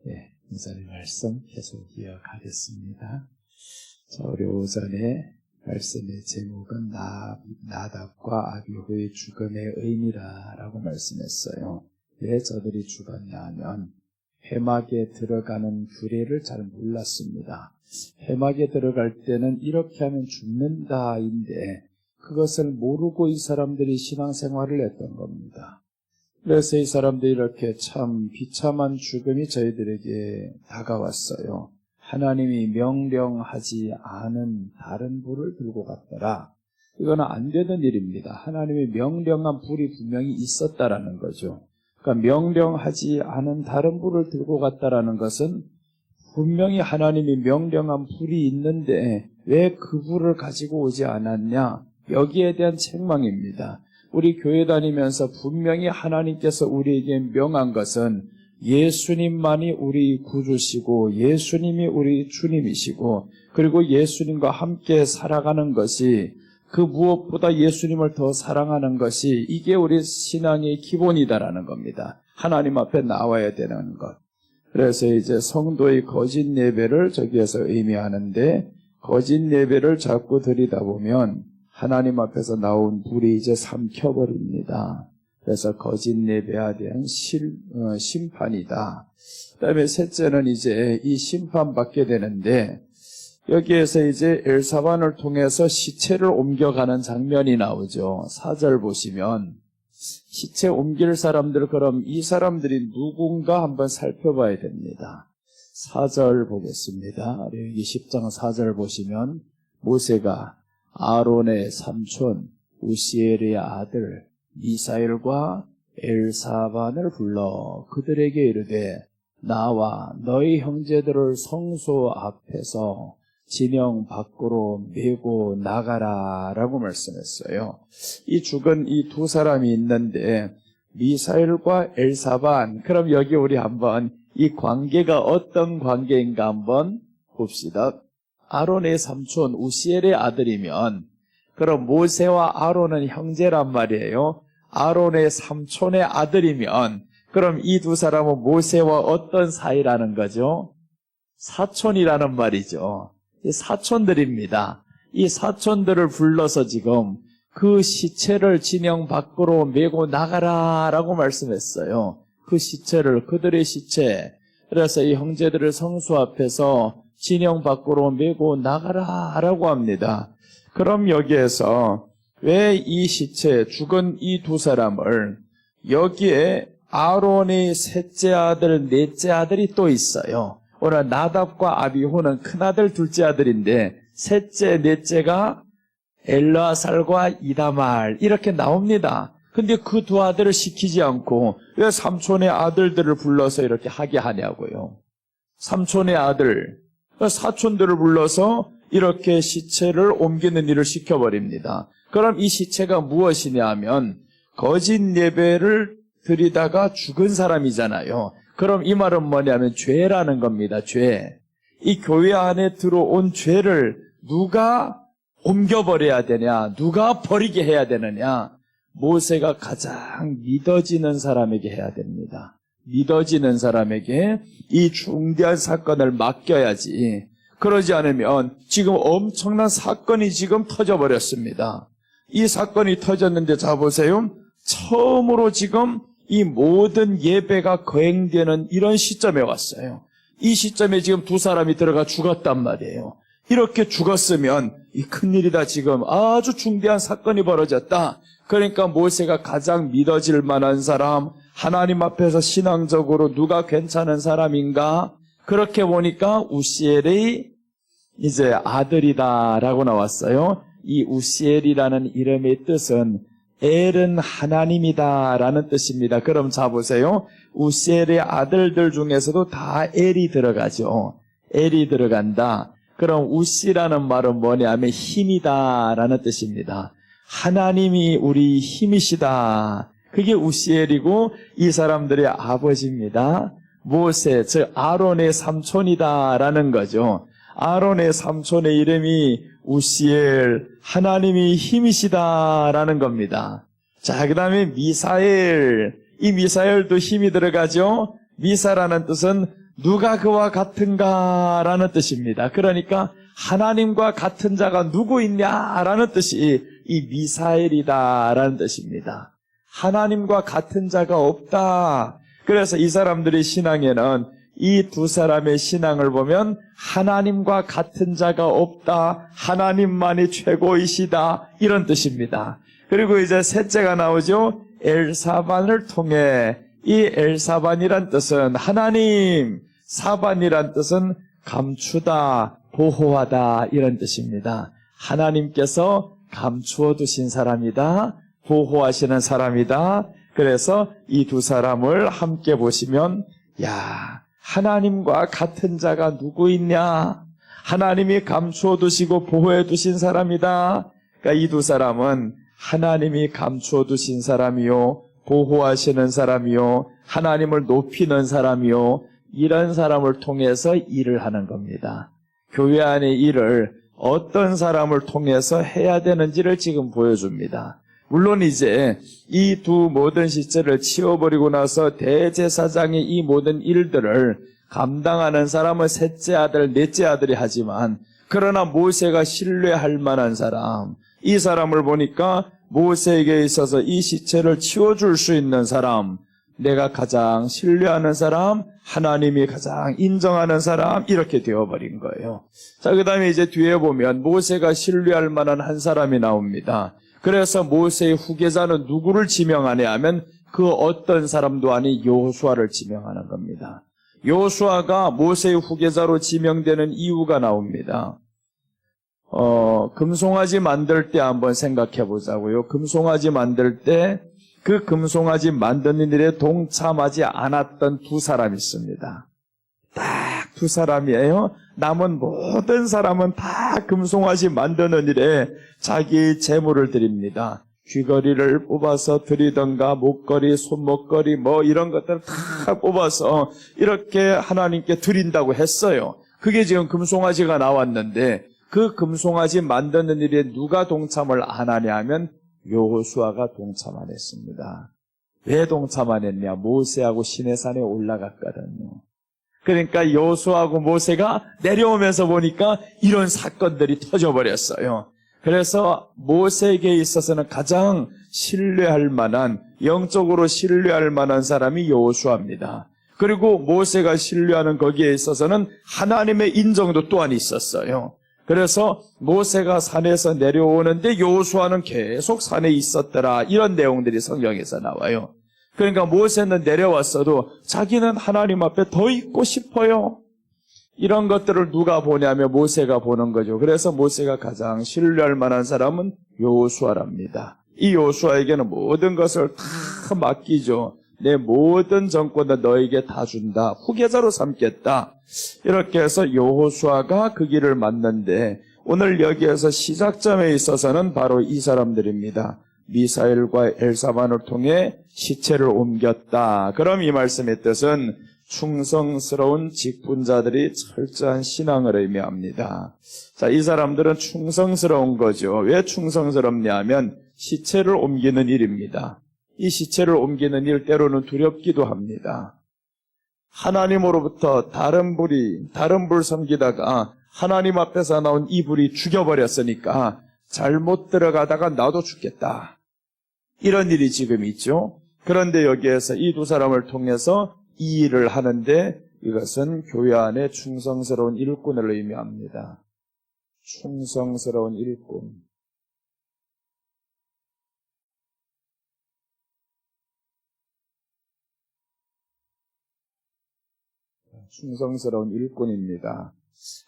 오늘의 말씀 계속 이어가겠습니다. 자, 우리 오전에 말씀의 제목은 나답과 아비후의 죽음의 의미라고 말씀했어요. 왜 저들이 죽었냐 하면 회막에 들어가는 규례를 잘 몰랐습니다. 회막에 들어갈 때는 이렇게 하면 죽는다인데 그것을 모르고 이 사람들이 신앙생활을 했던 겁니다. 그래서 이 사람들이 이렇게 참 비참한 죽음이 저희들에게 다가왔어요. 하나님이 명령하지 않은 다른 불을 들고 갔더라. 이거는 안 되는 일입니다. 하나님이 명령한 불이 분명히 있었다라는 거죠. 그러니까 명령하지 않은 다른 불을 들고 갔다라는 것은 분명히 하나님이 명령한 불이 있는데 왜 그 불을 가지고 오지 않았냐? 여기에 대한 책망입니다. 우리 교회 다니면서 분명히 하나님께서 우리에게 명한 것은 예수님만이 우리 구주시고 예수님이 우리 주님이시고 그리고 예수님과 함께 살아가는 것이 그 무엇보다 예수님을 더 사랑하는 것이 이게 우리 신앙의 기본이다라는 겁니다. 하나님 앞에 나와야 되는 것. 그래서 이제 성도의 거짓 예배를 저기에서 의미하는데 거짓 예배를 자꾸 들이다보면 하나님 앞에서 나온 불이 이제 삼켜버립니다. 그래서 거짓 예배에 대한 심판이다. 그 다음에 셋째는 이제 이 심판받게 되는데 여기에서 이제 엘사반을 통해서 시체를 옮겨가는 장면이 나오죠. 4절 보시면 시체 옮길 사람들, 그럼 이 사람들이 누군가 한번 살펴봐야 됩니다. 4절 보겠습니다. 여기 10장 4절 보시면 모세가 아론의 삼촌 우시엘의 아들 미사엘과 엘사반을 불러 그들에게 이르되 나와 너희 형제들을 성소 앞에서 진영 밖으로 메고 나가라 라고 말씀했어요. 이 죽은 이 두 사람이 있는데 미사엘과 엘사반, 그럼 여기 우리 한번 이 관계가 어떤 관계인가 한번 봅시다. 아론의 삼촌 우시엘의 아들이면 그럼 모세와 아론은 형제란 말이에요. 아론의 삼촌의 아들이면 그럼 이 두 사람은 모세와 어떤 사이라는 거죠? 사촌이라는 말이죠. 이 사촌들입니다. 이 사촌들을 불러서 지금 그 시체를 진영 밖으로 메고 나가라라고 말씀했어요. 그 시체를, 그들의 시체. 그래서 이 형제들을 성수 앞에서 진영 밖으로 메고 나가라라고 합니다. 그럼 여기에서 왜 이 시체, 죽은 이 두 사람을 여기에 아론의 셋째 아들, 넷째 아들이 또 있어요. 오늘 나답과 아비후는 큰아들, 둘째 아들인데 셋째, 넷째가 엘르아살과 이다말 이렇게 나옵니다. 근데 그 두 아들을 시키지 않고 왜 삼촌의 아들들을 불러서 이렇게 하게 하냐고요. 삼촌의 아들, 사촌들을 불러서 이렇게 시체를 옮기는 일을 시켜버립니다. 그럼 이 시체가 무엇이냐 하면 거짓 예배를 드리다가 죽은 사람이잖아요. 그럼 이 말은 뭐냐면 죄라는 겁니다. 죄. 이 교회 안에 들어온 죄를 누가 옮겨버려야 되냐, 누가 버리게 해야 되느냐, 모세가 가장 믿어지는 사람에게 해야 됩니다. 믿어지는 사람에게 이 중대한 사건을 맡겨야지. 그러지 않으면 지금 엄청난 사건이 지금 터져버렸습니다. 이 사건이 터졌는데 자 보세요. 처음으로 지금 이 모든 예배가 거행되는 이런 시점에 왔어요. 이 시점에 지금 두 사람이 들어가 죽었단 말이에요. 이렇게 죽었으면 이 큰일이다. 지금 아주 중대한 사건이 벌어졌다. 그러니까 모세가 가장 믿어질 만한 사람, 하나님 앞에서 신앙적으로 누가 괜찮은 사람인가? 그렇게 보니까 우시엘의 이제 아들이다라고 나왔어요. 이 우시엘이라는 이름의 뜻은 엘은 하나님이다라는 뜻입니다. 그럼 자 보세요. 우시엘의 아들들 중에서도 다 엘이 들어가죠. 엘이 들어간다. 그럼 우시라는 말은 뭐냐면 힘이다라는 뜻입니다. 하나님이 우리 힘이시다. 그게 우시엘이고 이 사람들의 아버지입니다. 모세, 즉 아론의 삼촌이다라는 거죠. 아론의 삼촌의 이름이 우시엘, 하나님이 힘이시다라는 겁니다. 자, 그 다음에 미사엘, 이 미사엘도 힘이 들어가죠. 미사라는 뜻은 누가 그와 같은가라는 뜻입니다. 그러니까 하나님과 같은 자가 누구 있냐라는 뜻이 이 미사엘이다라는 뜻입니다. 하나님과 같은 자가 없다. 그래서 이 사람들의 신앙에는 이 두 사람의 신앙을 보면 하나님과 같은 자가 없다. 하나님만이 최고이시다. 이런 뜻입니다. 그리고 이제 셋째가 나오죠. 엘사반을 통해 이 엘사반이란 뜻은 하나님, 사반이란 뜻은 감추다, 보호하다 이런 뜻입니다. 하나님께서 감추어 두신 사람이다. 보호하시는 사람이다. 그래서 이 두 사람을 함께 보시면 야, 하나님과 같은 자가 누구 있냐? 하나님이 감추어 두시고 보호해 두신 사람이다. 그러니까 이 두 사람은 하나님이 감추어 두신 사람이요, 보호하시는 사람이요, 하나님을 높이는 사람이요, 이런 사람을 통해서 일을 하는 겁니다. 교회 안의 일을 어떤 사람을 통해서 해야 되는지를 지금 보여줍니다. 물론 이제 이 두 모든 시체를 치워버리고 나서 대제사장이 이 모든 일들을 감당하는 사람은 셋째 아들, 넷째 아들이 하지만 그러나 모세가 신뢰할 만한 사람, 이 사람을 보니까 모세에게 있어서 이 시체를 치워줄 수 있는 사람, 내가 가장 신뢰하는 사람, 하나님이 가장 인정하는 사람, 이렇게 되어버린 거예요. 자, 그 다음에 이제 뒤에 보면 모세가 신뢰할 만한 한 사람이 나옵니다. 그래서 모세의 후계자는 누구를 지명하냐 하면 그 어떤 사람도 아닌 여호수아를 지명하는 겁니다. 여호수아가 모세의 후계자로 지명되는 이유가 나옵니다. 금송아지 만들 때 한번 생각해 보자고요. 금송아지 만들 때 그 금송아지 만드는 일에 동참하지 않았던 두 사람이 있습니다. 딱 두 사람이에요. 남은 모든 사람은 다 금송아지 만드는 일에 자기 재물을 드립니다. 귀걸이를 뽑아서 드리던가 목걸이, 손목걸이 뭐 이런 것들을 다 뽑아서 이렇게 하나님께 드린다고 했어요. 그게 지금 금송아지가 나왔는데 그 금송아지 만드는 일에 누가 동참을 안 하냐 하면 여호수아가 동참 안 했습니다. 왜 동참 안 했냐? 모세하고 시내산에 올라갔거든요. 그러니까 여호수아하고 모세가 내려오면서 보니까 이런 사건들이 터져버렸어요. 그래서 모세에게 있어서는 가장 신뢰할 만한, 영적으로 신뢰할 만한 사람이 여호수아입니다. 그리고 모세가 신뢰하는 거기에 있어서는 하나님의 인정도 또한 있었어요. 그래서 모세가 산에서 내려오는데 여호수아는 계속 산에 있었더라. 이런 내용들이 성경에서 나와요. 그러니까 모세는 내려왔어도 자기는 하나님 앞에 더 있고 싶어요. 이런 것들을 누가 보냐면 모세가 보는 거죠. 그래서 모세가 가장 신뢰할 만한 사람은 여호수아랍니다. 이 여호수아에게는 모든 것을 다 맡기죠. 내 모든 정권을 너에게 다 준다. 후계자로 삼겠다. 이렇게 해서 여호수아가 그 길을 맞는데 오늘 여기에서 시작점에 있어서는 바로 이 사람들입니다. 미사엘과 엘사반을 통해 시체를 옮겼다. 그럼 이 말씀의 뜻은 충성스러운 직분자들이 철저한 신앙을 의미합니다. 자, 이 사람들은 충성스러운 거죠. 왜 충성스럽냐 하면 시체를 옮기는 일입니다. 이 시체를 옮기는 일 때로는 두렵기도 합니다. 하나님으로부터 다른 불 섬기다가 하나님 앞에서 나온 이 불이 죽여버렸으니까 잘못 들어가다가 나도 죽겠다. 이런 일이 지금 있죠. 그런데 여기에서 이 두 사람을 통해서 이 일을 하는데 이것은 교회 안에 충성스러운 일꾼을 의미합니다. 충성스러운 일꾼. 충성스러운 일꾼입니다.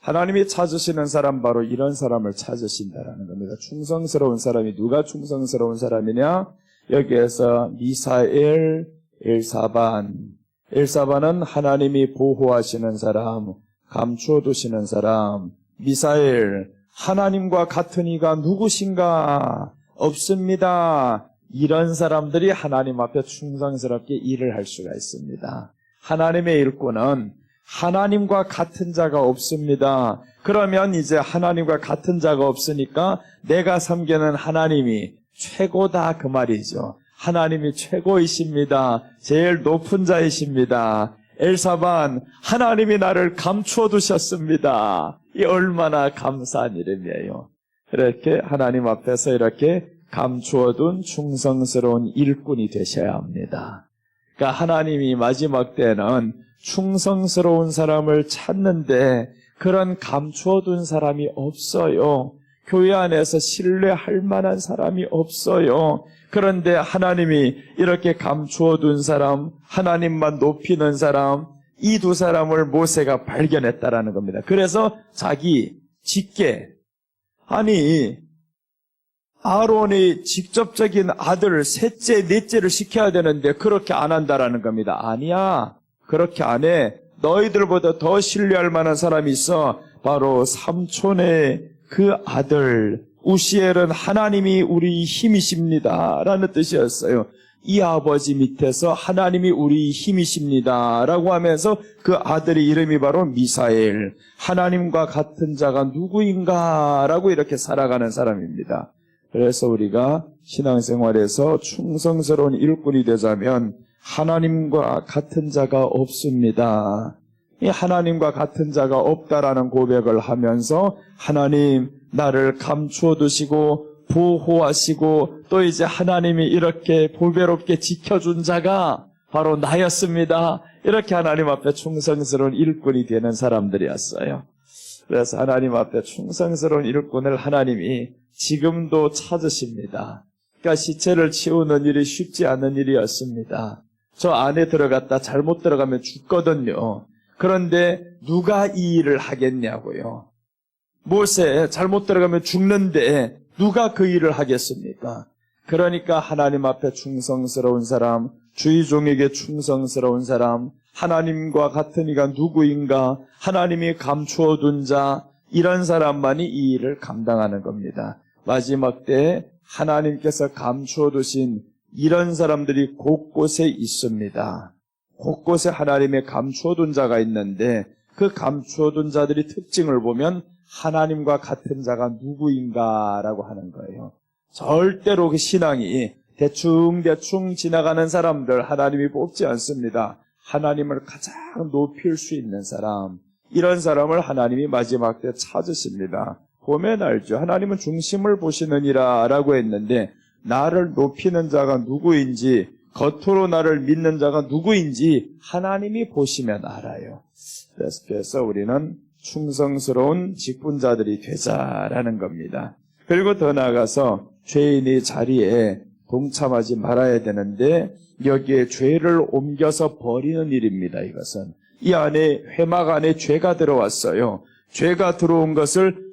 하나님이 찾으시는 사람 바로 이런 사람을 찾으신다라는 겁니다. 충성스러운 사람이 누가 충성스러운 사람이냐? 여기에서 미사엘, 엘사반. 엘사반은 하나님이 보호하시는 사람, 감추어 두시는 사람. 미사엘, 하나님과 같은 이가 누구신가? 없습니다. 이런 사람들이 하나님 앞에 충성스럽게 일을 할 수가 있습니다. 하나님의 일꾼은 하나님과 같은 자가 없습니다. 그러면 이제 하나님과 같은 자가 없으니까 내가 섬기는 하나님이 최고다 그 말이죠. 하나님이 최고이십니다. 제일 높은 자이십니다. 엘사반, 하나님이 나를 감추어 두셨습니다. 이 얼마나 감사한 일이에요. 이렇게 하나님 앞에서 이렇게 감추어둔 충성스러운 일꾼이 되셔야 합니다. 그러니까 하나님이 마지막 때는 충성스러운 사람을 찾는데 그런 감추어둔 사람이 없어요. 교회 안에서 신뢰할 만한 사람이 없어요. 그런데 하나님이 이렇게 감추어둔 사람, 하나님만 높이는 사람, 이 두 사람을 모세가 발견했다라는 겁니다. 그래서 자기 직계, 아니 아론이 직접적인 아들 셋째, 넷째를 시켜야 되는데 그렇게 안 한다라는 겁니다. 아니야, 그렇게 안 해. 너희들보다 더 신뢰할 만한 사람이 있어. 바로 삼촌의 그 아들 우시엘은 하나님이 우리 힘이십니다 라는 뜻이었어요. 이 아버지 밑에서 하나님이 우리 힘이십니다 라고 하면서 그 아들의 이름이 바로 미사엘, 하나님과 같은 자가 누구인가 라고 이렇게 살아가는 사람입니다. 그래서 우리가 신앙생활에서 충성스러운 일꾼이 되자면 하나님과 같은 자가 없습니다. 이 하나님과 같은 자가 없다라는 고백을 하면서 하나님 나를 감추어 두시고 보호하시고 또 이제 하나님이 이렇게 보배롭게 지켜준 자가 바로 나였습니다. 이렇게 하나님 앞에 충성스러운 일꾼이 되는 사람들이었어요. 그래서 하나님 앞에 충성스러운 일꾼을 하나님이 지금도 찾으십니다. 그러니까 시체를 치우는 일이 쉽지 않은 일이었습니다. 저 안에 들어갔다 잘못 들어가면 죽거든요. 그런데 누가 이 일을 하겠냐고요. 모세 잘못 들어가면 죽는데 누가 그 일을 하겠습니까? 그러니까 하나님 앞에 충성스러운 사람, 주의 종에게 충성스러운 사람, 하나님과 같은 이가 누구인가, 하나님이 감추어둔 자, 이런 사람만이 이 일을 감당하는 겁니다. 마지막 때 하나님께서 감추어두신 이런 사람들이 곳곳에 있습니다. 곳곳에 하나님의 감추어둔 자가 있는데 그 감추어둔 자들의 특징을 보면 하나님과 같은 자가 누구인가라고 하는 거예요. 절대로 그 신앙이 대충 지나가는 사람들 하나님이 뽑지 않습니다. 하나님을 가장 높일 수 있는 사람, 이런 사람을 하나님이 마지막 때 찾으십니다. 보면 알죠. 하나님은 중심을 보시느니라 라고 했는데 나를 높이는 자가 누구인지, 겉으로 나를 믿는 자가 누구인지 하나님이 보시면 알아요. 그래서 우리는 충성스러운 직분자들이 되자라는 겁니다. 그리고 더 나아가서 죄인의 자리에 동참하지 말아야 되는데 여기에 죄를 옮겨서 버리는 일입니다. 이것은 이 안에 회막 안에 죄가 들어왔어요. 죄가 들어온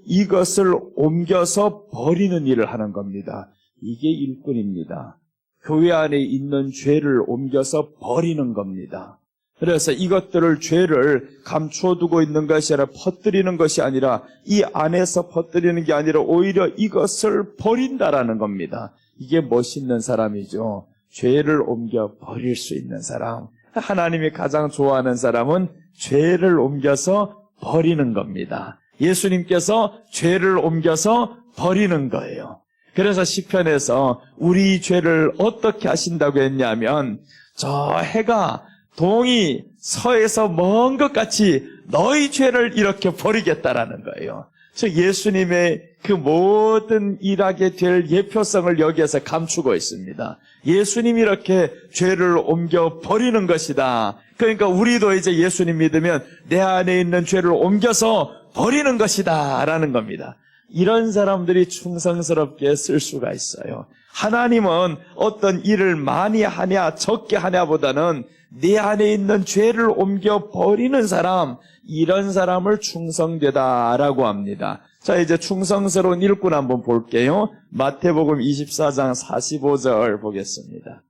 이것을 옮겨서 버리는 일을 하는 겁니다. 이게 일꾼입니다. 교회 안에 있는 죄를 옮겨서 버리는 겁니다. 그래서 이것들을 죄를 감추어두고 있는 것이 아니라 퍼뜨리는 것이 아니라 이 안에서 퍼뜨리는 게 아니라 오히려 이것을 버린다라는 겁니다. 이게 멋있는 사람이죠. 죄를 옮겨 버릴 수 있는 사람. 하나님이 가장 좋아하는 사람은 죄를 옮겨서 버리는 겁니다. 예수님께서 죄를 옮겨서 버리는 거예요. 그래서 시편에서 우리 죄를 어떻게 하신다고 했냐면 저 해가 동이 서에서 먼 것 같이 너희 죄를 이렇게 버리겠다라는 거예요. 즉 예수님의 그 모든 일하게 될 예표성을 여기에서 감추고 있습니다. 예수님이 이렇게 죄를 옮겨 버리는 것이다. 그러니까 우리도 이제 예수님 믿으면 내 안에 있는 죄를 옮겨서 버리는 것이다 라는 겁니다. 이런 사람들이 충성스럽게 쓸 수가 있어요. 하나님은 어떤 일을 많이 하냐 적게 하냐보다는 내 안에 있는 죄를 옮겨 버리는 사람, 이런 사람을 충성되다라고 합니다. 자, 이제 충성스러운 일꾼 한번 볼게요. 마태복음 24장 45절 보겠습니다.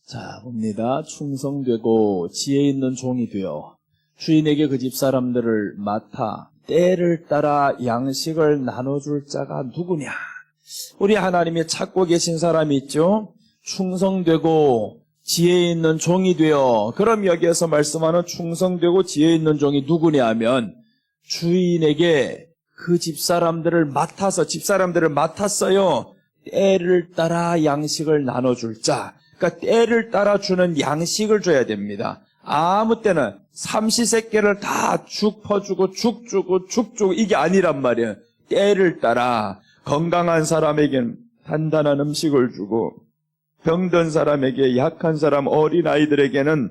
자, 봅니다. 충성되고 지혜 있는 종이 되어 주인에게 그 집 사람들을 맡아 때를 따라 양식을 나눠줄 자가 누구냐? 우리 하나님이 찾고 계신 사람이 있죠? 충성되고 지혜 있는 종이 되어. 그럼 여기에서 말씀하는 충성되고 지혜 있는 종이 누구냐 하면 주인에게 그 집사람들을 맡았어요. 때를 따라 양식을 나눠줄 자. 그러니까 때를 따라 주는 양식을 줘야 됩니다. 아무 때는 삼시세끼를 다 죽 퍼주고 죽 주고 이게 아니란 말이에요. 때를 따라 건강한 사람에게는 단단한 음식을 주고 병든 사람에게, 약한 사람, 어린아이들에게는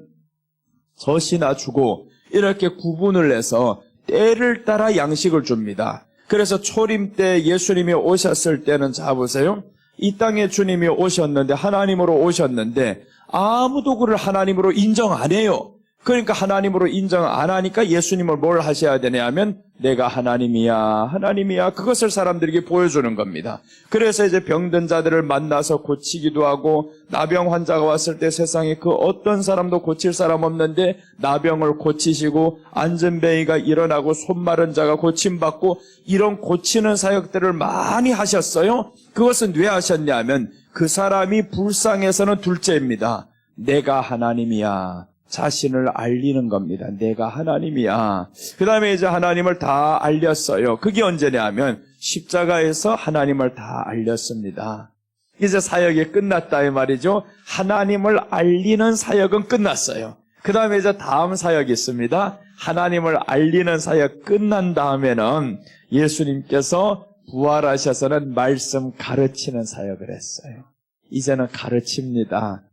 젖이나 주고 이렇게 구분을 해서 때를 따라 양식을 줍니다. 그래서 초림 때 예수님이 오셨을 때는 자 보세요. 이 땅에 주님이 오셨는데, 하나님으로 오셨는데 아무도 그를 하나님으로 인정 안 해요. 그러니까 하나님으로 인정 안 하니까 예수님을 뭘 하셔야 되냐 하면 내가 하나님이야 그것을 사람들에게 보여주는 겁니다. 그래서 이제 병든 자들을 만나서 고치기도 하고, 나병 환자가 왔을 때 세상에 그 어떤 사람도 고칠 사람 없는데 나병을 고치시고, 안전뱅이가 일어나고 손 마른 자가 고침받고, 이런 고치는 사역들을 많이 하셨어요. 그것은 왜 하셨냐면 그 사람이 불쌍해서는 둘째입니다. 내가 하나님이야 자신을 알리는 겁니다. 내가 하나님이야. 그 다음에 이제 하나님을 다 알렸어요. 그게 언제냐 하면 십자가에서 하나님을 다 알렸습니다. 이제 사역이 끝났다 이 말이죠. 하나님을 알리는 사역은 끝났어요. 그 다음에 이제 다음 사역이 있습니다. 하나님을 알리는 사역 끝난 다음에는 예수님께서 부활하셔서는 말씀 가르치는 사역을 했어요. 이제는 가르칩니다.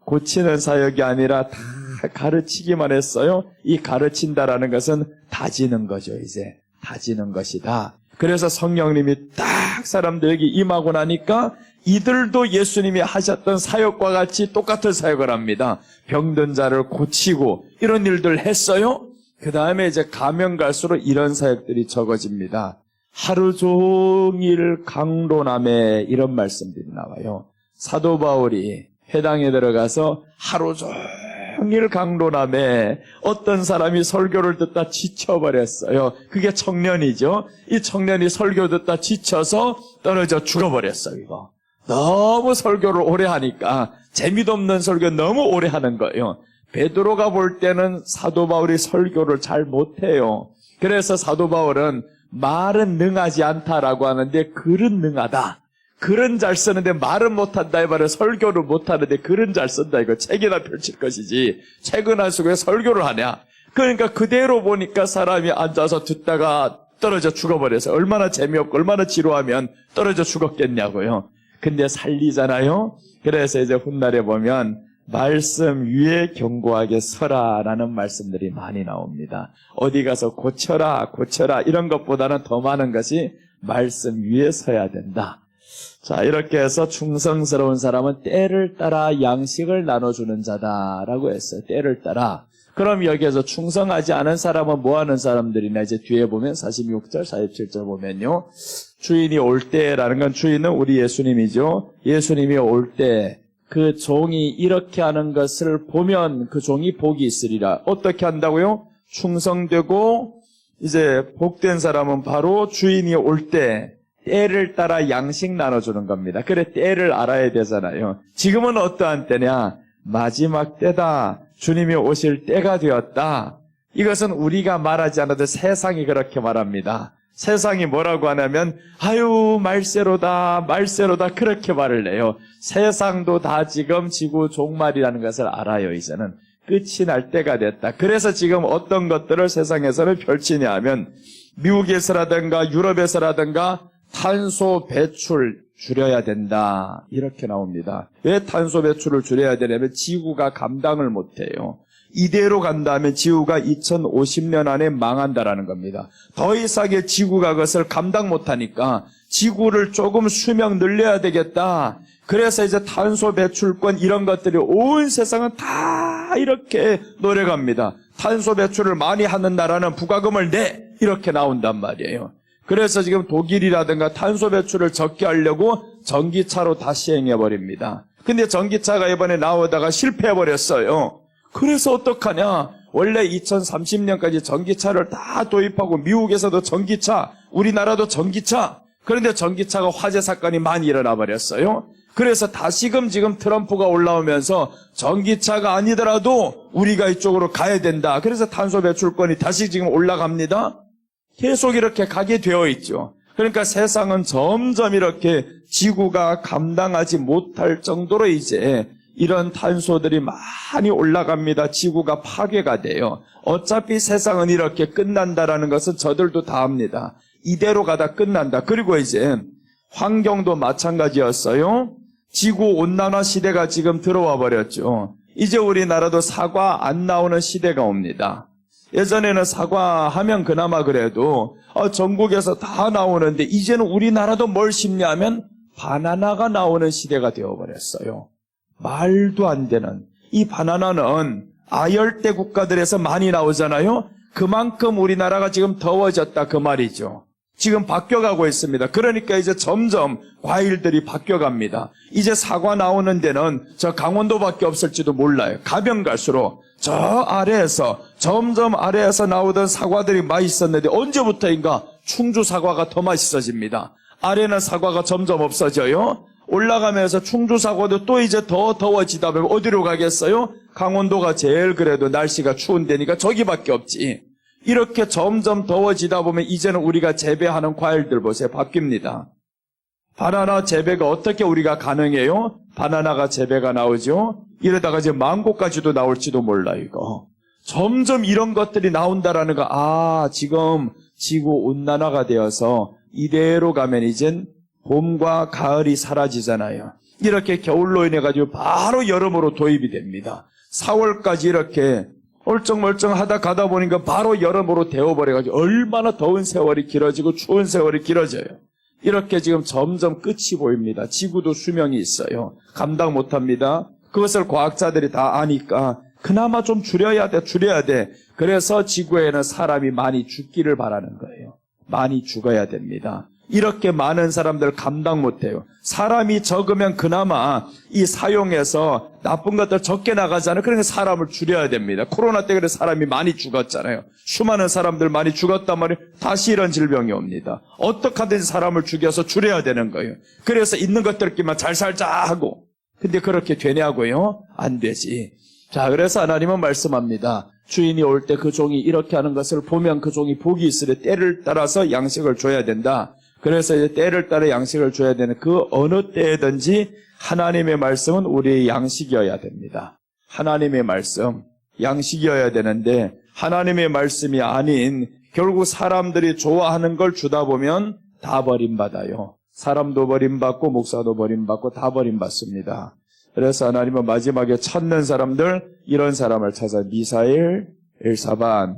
고치는 사역이 아니라 다 가르치기만 했어요. 이 가르친다라는 것은 다지는 거죠. 이제 다지는 것이다. 그래서 성령님이 딱 사람들에게 임하고 나니까 이들도 예수님이 하셨던 사역과 같이 똑같은 사역을 합니다. 병든 자를 고치고 이런 일들 했어요. 그 다음에 이제 가면 갈수록 이런 사역들이 적어집니다. 하루 종일 강론함에 이런 말씀들이 나와요. 사도 바울이 회당에 들어가서 하루 종일 강론함에 어떤 사람이 설교를 듣다 지쳐버렸어요. 그게 청년이죠. 이 청년이 설교 듣다 지쳐서 떨어져 죽어버렸어요. 이거 너무 설교를 오래 하니까 재미도 없는 설교 너무 오래 하는 거예요. 베드로가 볼 때는 사도 바울이 설교를 잘 못해요. 그래서 사도 바울은 말은 능하지 않다라고 하는데 글은 능하다. 글은 잘 쓰는데 말은 못한다 이 말은 설교를 못하는데 글은 잘 쓴다. 이거 책이나 펼칠 것이지 책은 안 쓰고 왜 설교를 하냐. 그러니까 그대로 보니까 사람이 앉아서 듣다가 떨어져 죽어버려서 얼마나 재미없고 얼마나 지루하면 떨어져 죽었겠냐고요. 근데 살리잖아요. 그래서 이제 훗날에 보면 말씀 위에 견고하게 서라라는 말씀들이 많이 나옵니다. 어디 가서 고쳐라 이런 것보다는 더 많은 것이 말씀 위에 서야 된다. 자, 이렇게 해서 충성스러운 사람은 때를 따라 양식을 나눠주는 자다라고 했어요. 때를 따라. 그럼 여기에서 충성하지 않은 사람은 뭐 하는 사람들이나 이제 뒤에 보면 46절, 47절 보면요. 주인이 올 때라는 건 주인은 우리 예수님이죠. 예수님이 올 때 그 종이 이렇게 하는 것을 보면 그 종이 복이 있으리라. 어떻게 한다고요? 충성되고 이제 복된 사람은 바로 주인이 올 때 때를 따라 양식 나눠주는 겁니다. 그래 때를 알아야 되잖아요. 지금은 어떠한 때냐? 마지막 때다. 주님이 오실 때가 되었다. 이것은 우리가 말하지 않아도 세상이 그렇게 말합니다. 세상이 뭐라고 하냐면 아유 말세로다 그렇게 말을 해요. 세상도 다 지금 지구 종말이라는 것을 알아요. 이제는 끝이 날 때가 됐다. 그래서 지금 어떤 것들을 세상에서는 펼치냐 하면 미국에서라든가 유럽에서라든가 탄소 배출 줄여야 된다. 이렇게 나옵니다. 왜 탄소 배출을 줄여야 되냐면 지구가 감당을 못해요. 이대로 간다면 지구가 2050년 안에 망한다라는 겁니다. 더 이상의 지구가 그것을 감당 못하니까 지구를 조금 수명 늘려야 되겠다. 그래서 이제 탄소 배출권 이런 것들이 온 세상은 다 이렇게 노력합니다. 탄소 배출을 많이 하는 나라는 부과금을 내 이렇게 나온단 말이에요. 그래서 지금 독일이라든가 탄소 배출을 적게 하려고 전기차로 다 시행해버립니다. 근데 전기차가 이번에 나오다가 실패해버렸어요. 그래서 어떡하냐. 원래 2030년까지 전기차를 다 도입하고 미국에서도 전기차, 우리나라도 전기차. 그런데 전기차가 화재 사건이 많이 일어나 버렸어요. 그래서 다시금 지금 트럼프가 올라오면서 전기차가 아니더라도 우리가 이쪽으로 가야 된다. 그래서 탄소 배출권이 다시 지금 올라갑니다. 계속 이렇게 가게 되어 있죠. 그러니까 세상은 점점 이렇게 지구가 감당하지 못할 정도로 이제 이런 탄소들이 많이 올라갑니다. 지구가 파괴가 돼요. 어차피 세상은 이렇게 끝난다라는 것은 저들도 다 압니다. 이대로 가다 끝난다. 그리고 이제 환경도 마찬가지였어요. 지구온난화 시대가 지금 들어와 버렸죠. 이제 우리나라도 사과 안 나오는 시대가 옵니다. 예전에는 사과하면 그나마 그래도 전국에서 다 나오는데 이제는 우리나라도 뭘 심냐면 바나나가 나오는 시대가 되어버렸어요. 말도 안 되는. 이 바나나는 아열대 국가들에서 많이 나오잖아요. 그만큼 우리나라가 지금 더워졌다 그 말이죠. 지금 바뀌어가고 있습니다. 그러니까 이제 점점 과일들이 바뀌어갑니다. 이제 사과 나오는 데는 저 강원도밖에 없을지도 몰라요. 가면 갈수록 저 아래에서 점점 아래에서 나오던 사과들이 맛있었는데 언제부터인가 충주 사과가 더 맛있어집니다. 아래는 사과가 점점 없어져요. 올라가면서 충주 사과도 또 이제 더 더워지다 보면 어디로 가겠어요? 강원도가 제일 그래도 날씨가 추운 데니까 저기밖에 없지. 이렇게 점점 더워지다 보면 이제는 우리가 재배하는 과일들 보세요. 바뀝니다. 바나나 재배가 어떻게 우리가 가능해요? 바나나가 재배가 나오죠. 이러다가 이제 망고까지도 나올지도 몰라 이거. 점점 이런 것들이 나온다라는 거. 지금 지구 온난화가 되어서 이대로 가면 이젠 봄과 가을이 사라지잖아요. 이렇게 겨울로 인해 가지고 바로 여름으로 도입이 됩니다. 4월까지 이렇게 얼쩡멀쩡 하다 가다 보니까 바로 여름으로 되어버려가지고 얼마나 더운 세월이 길어지고 추운 세월이 길어져요. 이렇게 지금 점점 끝이 보입니다. 지구도 수명이 있어요. 감당 못합니다. 그것을 과학자들이 다 아니까 그나마 좀 줄여야 돼. 그래서 지구에는 사람이 많이 죽기를 바라는 거예요. 많이 죽어야 됩니다. 이렇게 많은 사람들 감당 못해요. 사람이 적으면 그나마 이 사용해서 나쁜 것들 적게 나가잖아요. 그러니까 사람을 줄여야 됩니다. 코로나 때 그래 사람이 많이 죽었잖아요. 수많은 사람들 많이 죽었단 말이에요. 다시 이런 질병이 옵니다. 어떻게 하든지 사람을 죽여서 줄여야 되는 거예요. 그래서 있는 것들끼리만 잘 살자 하고. 근데 그렇게 되냐고요? 안 되지. 자, 그래서 하나님은 말씀합니다. 주인이 올 때 그 종이 이렇게 하는 것을 보면 그 종이 복이 있으되 때를 따라서 양식을 줘야 된다. 그래서 이제 때를 따라 양식을 줘야 되는 그 어느 때든지 하나님의 말씀은 우리의 양식이어야 됩니다. 하나님의 말씀, 양식이어야 되는데 하나님의 말씀이 아닌 결국 사람들이 좋아하는 걸 주다 보면 다 버림받아요. 사람도 버림받고 목사도 버림받고 다 버림받습니다. 그래서 하나님은 마지막에 찾는 사람들, 이런 사람을 찾아 미사엘, 엘사반,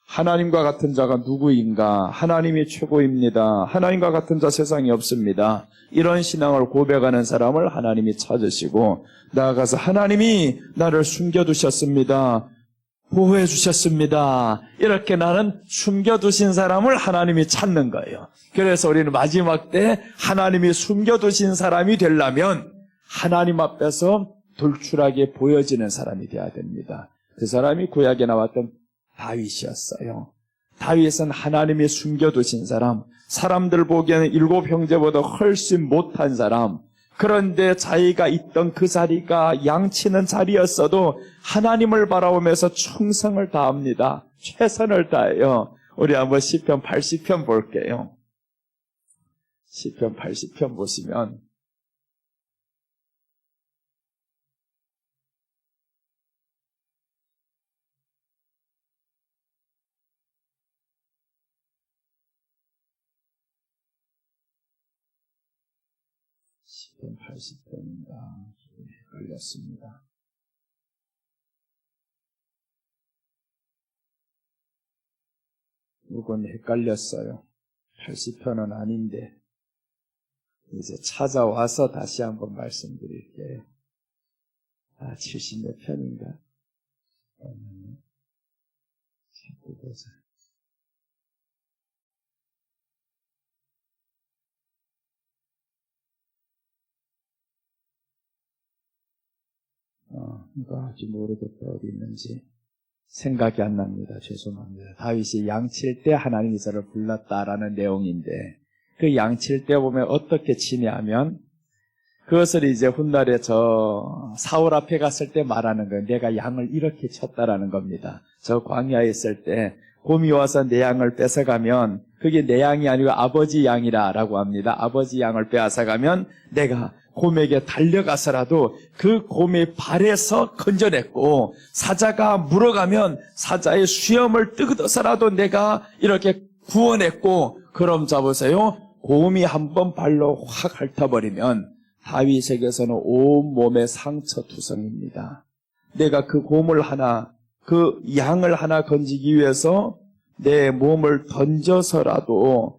하나님과 같은 자가 누구인가? 하나님이 최고입니다. 하나님과 같은 자 세상에 없습니다. 이런 신앙을 고백하는 사람을 하나님이 찾으시고 나아가서 하나님이 나를 숨겨두셨습니다. 보호해 주셨습니다. 이렇게 나는 숨겨두신 사람을 하나님이 찾는 거예요. 그래서 우리는 마지막 때 하나님이 숨겨두신 사람이 되려면 하나님 앞에서 돌출하게 보여지는 사람이 되어야 됩니다. 그 사람이 구약에 나왔던 다윗이었어요. 다윗은 하나님이 숨겨두신 사람, 사람들 보기에는 7 형제보다 훨씬 못한 사람, 그런데 자기가 있던 그 자리가 양치는 자리였어도 하나님을 바라보면서 충성을 다합니다. 최선을 다해요. 우리 한번 시편 80편 볼게요. 시편 80편 보시면 시편 80편인가 걸렸습니다. 이건 헷갈렸어요. 80편은 아닌데 이제 찾아와서 다시 한번 말씀드릴게요. 70몇 편인가? 자꾸 보자. 이거 아직 모르겠다. 어디 있는지 생각이 안 납니다. 죄송합니다. 다윗이 양칠 때 하나님이 저를 불렀다라는 내용인데 그 양칠 때 보면 어떻게 치냐면 그것을 이제 훗날에 저 사울 앞에 갔을 때 말하는 거예요. 내가 양을 이렇게 쳤다라는 겁니다. 저 광야에 있을 때 곰이 와서 내 양을 뺏어가면 그게 내 양이 아니고 아버지 양이라고 합니다. 아버지 양을 빼앗아가면 내가 곰에게 달려가서라도 그 곰의 발에서 건져냈고, 사자가 물어가면 사자의 수염을 뜯어서라도 내가 이렇게 구원했고, 그럼 잡으세요. 곰이 한번 발로 확 핥아버리면 다윗에게서는 온몸에 상처투성입니다. 내가 그 곰을 하나, 그 양을 하나 건지기 위해서 내 몸을 던져서라도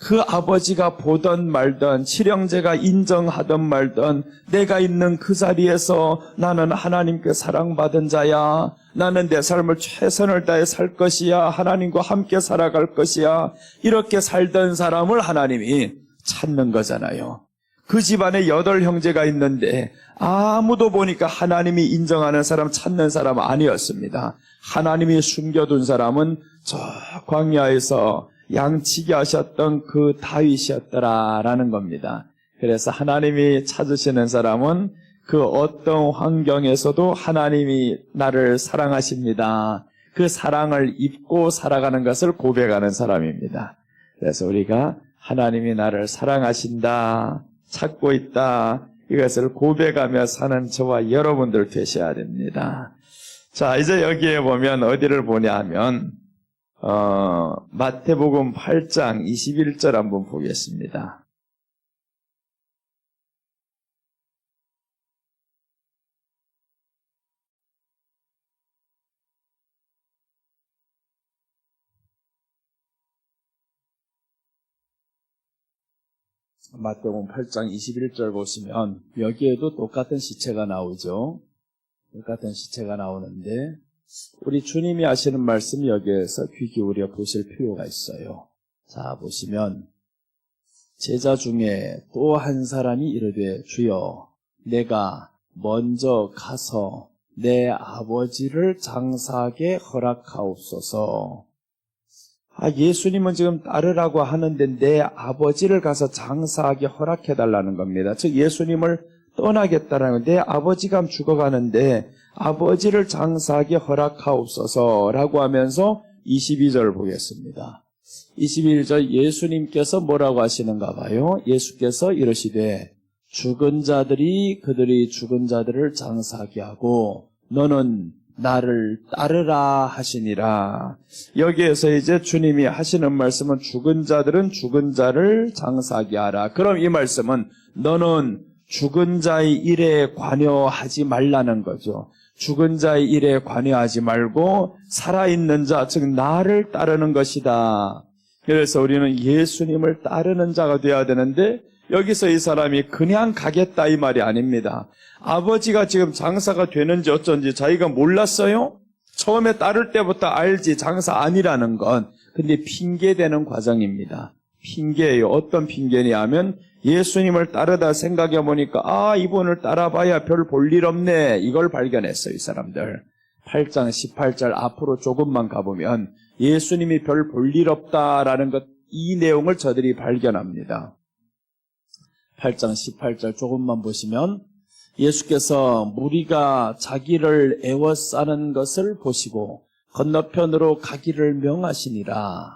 그 아버지가 보던 말던, 칠형제가 인정하던 말던, 내가 있는 그 자리에서 나는 하나님께 사랑받은 자야, 나는 내 삶을 최선을 다해 살 것이야, 하나님과 함께 살아갈 것이야, 이렇게 살던 사람을 하나님이 찾는 거잖아요. 그 집안에 8형제가 있는데 아무도 보니까 하나님이 인정하는 사람, 찾는 사람 아니었습니다. 하나님이 숨겨둔 사람은 저 광야에서 양치게 하셨던 그 다윗이었더라라는 겁니다. 그래서 하나님이 찾으시는 사람은 그 어떤 환경에서도 하나님이 나를 사랑하십니다. 그 사랑을 입고 살아가는 것을 고백하는 사람입니다. 그래서 우리가 하나님이 나를 사랑하신다, 찾고 있다, 이것을 고백하며 사는 저와 여러분들 되셔야 됩니다. 자, 이제 여기에 보면 어디를 보냐 하면 마태복음 8장 21절 한번 보겠습니다. 마태복음 8장 21절 보시면 여기에도 똑같은 시체가 나오죠. 똑같은 시체가 나오는데 우리 주님이 하시는 말씀 여기에서 귀 기울여 보실 필요가 있어요. 자, 보시면 제자 중에 또 한 사람이 이르되 주여 내가 먼저 가서 내 아버지를 장사하게 허락하옵소서. 예수님은 지금 따르라고 하는데 내 아버지를 가서 장사하게 허락해달라는 겁니다. 즉 예수님을 떠나겠다라는, 내 아버지가 죽어가는데 아버지를 장사하게 허락하옵소서라고 하면서 22절 보겠습니다. 21절 예수님께서 뭐라고 하시는가 봐요. 예수께서 이러시되 죽은 자들이 그들이 죽은 자들을 장사하게 하고 너는 나를 따르라 하시니라. 여기에서 이제 주님이 하시는 말씀은 죽은 자들은 죽은 자를 장사하게 하라. 그럼 이 말씀은 너는 죽은 자의 일에 관여하지 말라는 거죠. 죽은 자의 일에 관여하지 말고 살아있는 자, 즉 나를 따르는 것이다. 그래서 우리는 예수님을 따르는 자가 되어야 되는데 여기서 이 사람이 그냥 가겠다 이 말이 아닙니다. 아버지가 지금 장사가 되는지 어쩐지 자기가 몰랐어요? 처음에 따를 때부터 알지 장사 아니라는 건. 근데 핑계대는 과정입니다. 핑계예요. 어떤 핑계냐 하면 예수님을 따르다 생각해 보니까 이분을 따라봐야 별 볼 일 없네, 이걸 발견했어요. 이 사람들 8장 18절 앞으로 조금만 가보면 예수님이 별 볼 일 없다라는 것, 이 내용을 저들이 발견합니다. 8장 18절 조금만 보시면 예수께서 무리가 자기를 애워싸는 것을 보시고 건너편으로 가기를 명하시니라.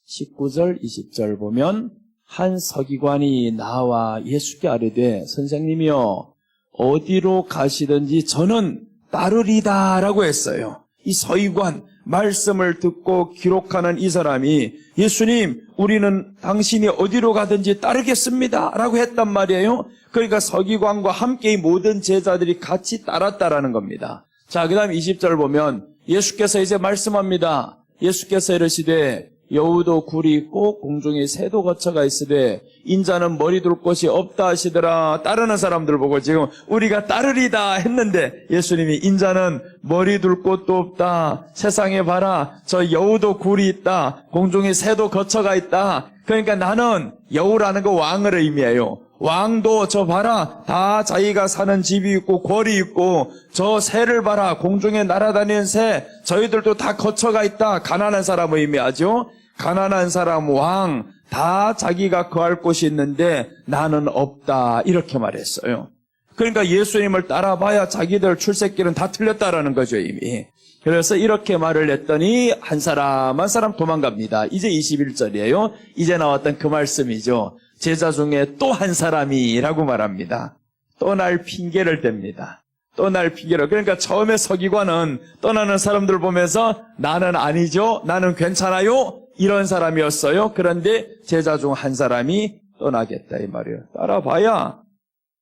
19절 20절 보면 한 서기관이 나와 예수께 아뢰되 선생님이여 어디로 가시든지 저는 따르리다 라고 했어요. 이 서기관, 말씀을 듣고 기록하는 이 사람이 예수님 우리는 당신이 어디로 가든지 따르겠습니다 라고 했단 말이에요. 그러니까 서기관과 함께 이 모든 제자들이 같이 따랐다라는 겁니다. 자, 그 다음 20절 보면 예수께서 이제 말씀합니다. 예수께서 이르시되 여우도 굴이 있고 공중에 새도 거처가 있으되 인자는 머리 둘 곳이 없다 하시더라. 따르는 사람들 보고 지금 우리가 따르리다 했는데 예수님이 인자는 머리 둘 곳도 없다. 세상에 봐라. 저 여우도 굴이 있다. 공중에 새도 거처가 있다. 그러니까 나는, 여우라는 거 왕을 의미해요. 왕도 저 봐라. 다 자기가 사는 집이 있고 궐이 있고 저 새를 봐라. 공중에 날아다니는 새. 저희들도 다 거처가 있다. 가난한 사람을 의미하죠. 가난한 사람, 왕, 다 자기가 거할 곳이 있는데 나는 없다. 이렇게 말했어요. 그러니까 예수님을 따라봐야 자기들 출세길은 다 틀렸다라는 거죠, 이미. 그래서 이렇게 말을 했더니 한 사람 도망갑니다. 이제 21절이에요. 이제 나왔던 그 말씀이죠. 제자 중에 또 한 사람이라고 말합니다. 떠날 핑계를 댑니다. 떠날 핑계를. 그러니까 처음에 서기관은 떠나는 사람들 보면서 나는 아니죠, 나는 괜찮아요, 이런 사람이었어요. 그런데 제자 중 한 사람이 떠나겠다 이 말이에요. 따라봐야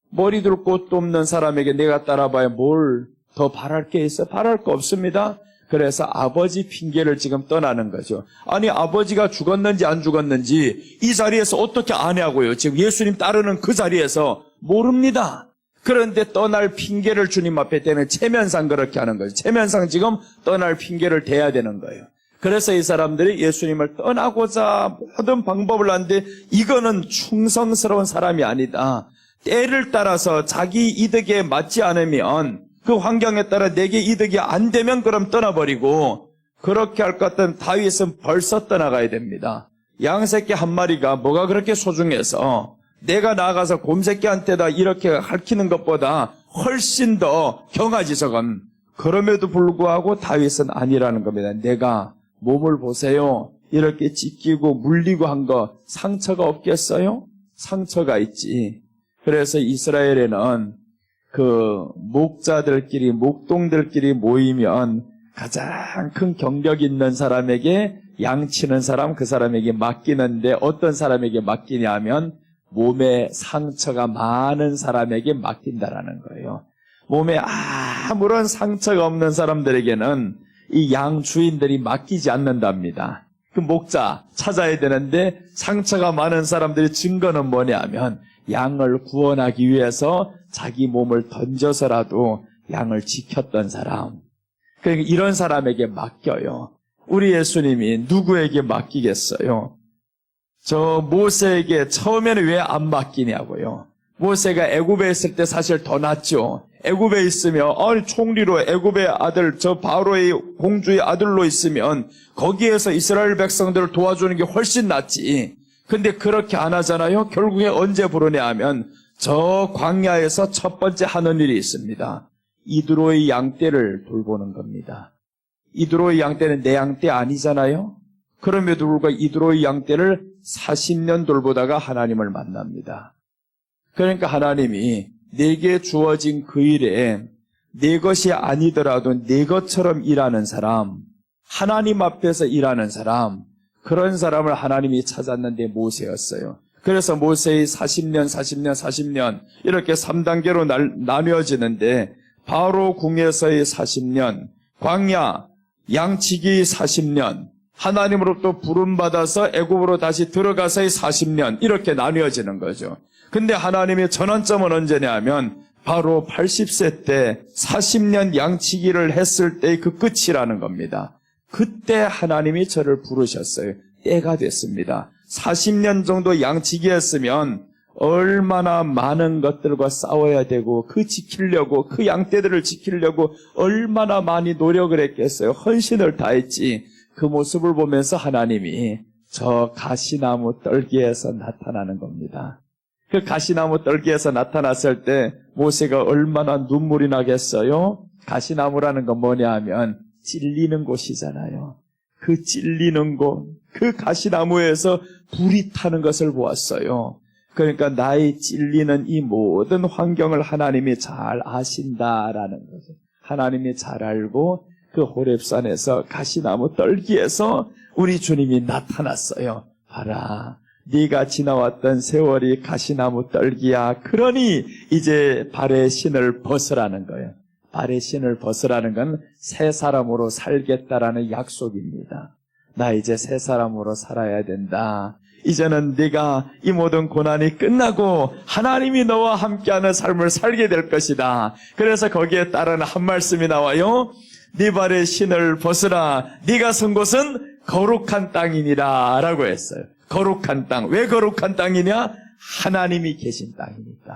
머리 둘 곳도 없는 사람에게 내가 따라봐야 뭘 더 바랄 게 있어? 바랄 거 없습니다. 그래서 아버지 핑계를 지금 떠나는 거죠. 아니, 아버지가 죽었는지 안 죽었는지 이 자리에서 어떻게 아냐고요. 지금 예수님 따르는 그 자리에서 모릅니다. 그런데 떠날 핑계를 주님 앞에 대는 체면상 그렇게 하는 거예요. 체면상 지금 떠날 핑계를 대야 되는 거예요. 그래서 이 사람들이 예수님을 떠나고자 모든 방법을 하는데 이거는 충성스러운 사람이 아니다. 때를 따라서 자기 이득에 맞지 않으면, 그 환경에 따라 내게 이득이 안 되면 그럼 떠나버리고, 그렇게 할 것 같으면 다윗은 벌써 떠나가야 됩니다. 양새끼 한 마리가 뭐가 그렇게 소중해서 내가 나가서 곰새끼한테다 이렇게 핥히는 것보다 훨씬 더 경하지 저건. 그럼에도 불구하고 다윗은 아니라는 겁니다. 내가 몸을 보세요. 이렇게 찢기고 물리고 한 거 상처가 없겠어요? 상처가 있지. 그래서 이스라엘에는 그 목자들끼리, 목동들끼리 모이면 가장 큰 경력 있는 사람에게 양치는 사람, 그 사람에게 맡기는데 어떤 사람에게 맡기냐면 몸에 상처가 많은 사람에게 맡긴다라는 거예요. 몸에 아무런 상처가 없는 사람들에게는 이 양 주인들이 맡기지 않는답니다. 그 목자 찾아야 되는데 상처가 많은 사람들의 증거는 뭐냐면 양을 구원하기 위해서 자기 몸을 던져서라도 양을 지켰던 사람. 그러니까 이런 사람에게 맡겨요. 우리 예수님이 누구에게 맡기겠어요? 저 모세에게 처음에는 왜 안 맡기냐고요. 모세가 애굽에 있을 때 사실 더 낫죠. 애굽에 있으면 총리로 애굽의 아들, 저 바로의 공주의 아들로 있으면 거기에서 이스라엘 백성들을 도와주는 게 훨씬 낫지. 근데 그렇게 안 하잖아요. 결국에 언제 부르냐 하면 저 광야에서 첫 번째 하는 일이 있습니다. 이드로의 양떼를 돌보는 겁니다. 이드로의 양떼는 내 양떼 아니잖아요. 그럼에도 불구하고 이드로의 양떼를 40년 돌보다가 하나님을 만납니다. 그러니까 하나님이 내게 주어진 그 일에 내 것이 아니더라도 내 것처럼 일하는 사람, 하나님 앞에서 일하는 사람, 그런 사람을 하나님이 찾았는데 모세였어요. 그래서 모세의 40년 이렇게 3단계로 나뉘어지는데 바로 궁에서의 40년, 광야, 양치기 40년, 하나님으로부터 부름받아서 애굽으로 다시 들어가서의 40년 이렇게 나뉘어지는 거죠. 근데 하나님의 전환점은 언제냐 하면 바로 80세 때 40년 양치기를 했을 때의 그 끝이라는 겁니다. 그때 하나님이 저를 부르셨어요. 때가 됐습니다. 40년 정도 양치기 했으면 얼마나 많은 것들과 싸워야 되고 그 지키려고, 그 양떼들을 지키려고 얼마나 많이 노력을 했겠어요. 헌신을 다했지. 그 모습을 보면서 하나님이 저 가시나무 떨기에서 나타나는 겁니다. 그 가시나무 떨기에서 나타났을 때 모세가 얼마나 눈물이 나겠어요? 가시나무라는 건 뭐냐 하면 찔리는 곳이잖아요. 그 찔리는 곳, 그 가시나무에서 불이 타는 것을 보았어요. 그러니까 나의 찔리는 이 모든 환경을 하나님이 잘 아신다라는 거죠. 하나님이 잘 알고 그 호렙산에서 가시나무 떨기에서 우리 주님이 나타났어요. 봐라, 네가 지나왔던 세월이 가시나무 떨기야. 그러니 이제 발의 신을 벗으라는 거예요. 발의 신을 벗으라는 건 새 사람으로 살겠다라는 약속입니다. 나 이제 새 사람으로 살아야 된다. 이제는 네가 이 모든 고난이 끝나고 하나님이 너와 함께하는 삶을 살게 될 것이다. 그래서 거기에 따른 한 말씀이 나와요. 네 발의 신을 벗으라. 네가 선 곳은 거룩한 땅이니라 라고 했어요. 거룩한 땅. 왜 거룩한 땅이냐? 하나님이 계신 땅이니까.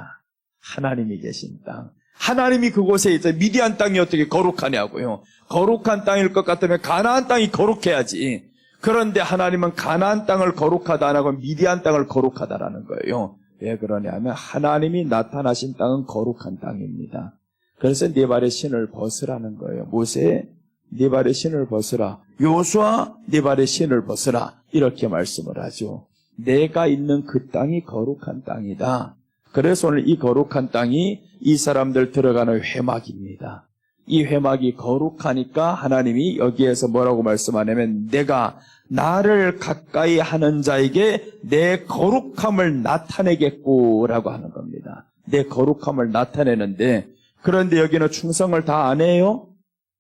하나님이 계신 땅. 하나님이 그곳에 있어요. 미디안 땅이 어떻게 거룩하냐고요. 거룩한 땅일 것 같으면 가나안 땅이 거룩해야지. 그런데 하나님은 가나안 땅을 거룩하다 안 하고 미디안 땅을 거룩하다라는 거예요. 왜 그러냐면 하나님이 나타나신 땅은 거룩한 땅입니다. 그래서 네 발의 신을 벗으라는 거예요. 모세, 네 발의 신을 벗으라. 여호수아, 네 발의 신을 벗으라. 이렇게 말씀을 하죠. 내가 있는 그 땅이 거룩한 땅이다. 그래서 오늘 이 거룩한 땅이 이 사람들 들어가는 회막입니다. 이 회막이 거룩하니까 하나님이 여기에서 뭐라고 말씀하냐면 내가 나를 가까이 하는 자에게 내 거룩함을 나타내겠구라고 하는 겁니다. 내 거룩함을 나타내는데, 그런데 여기는 충성을 다 안 해요?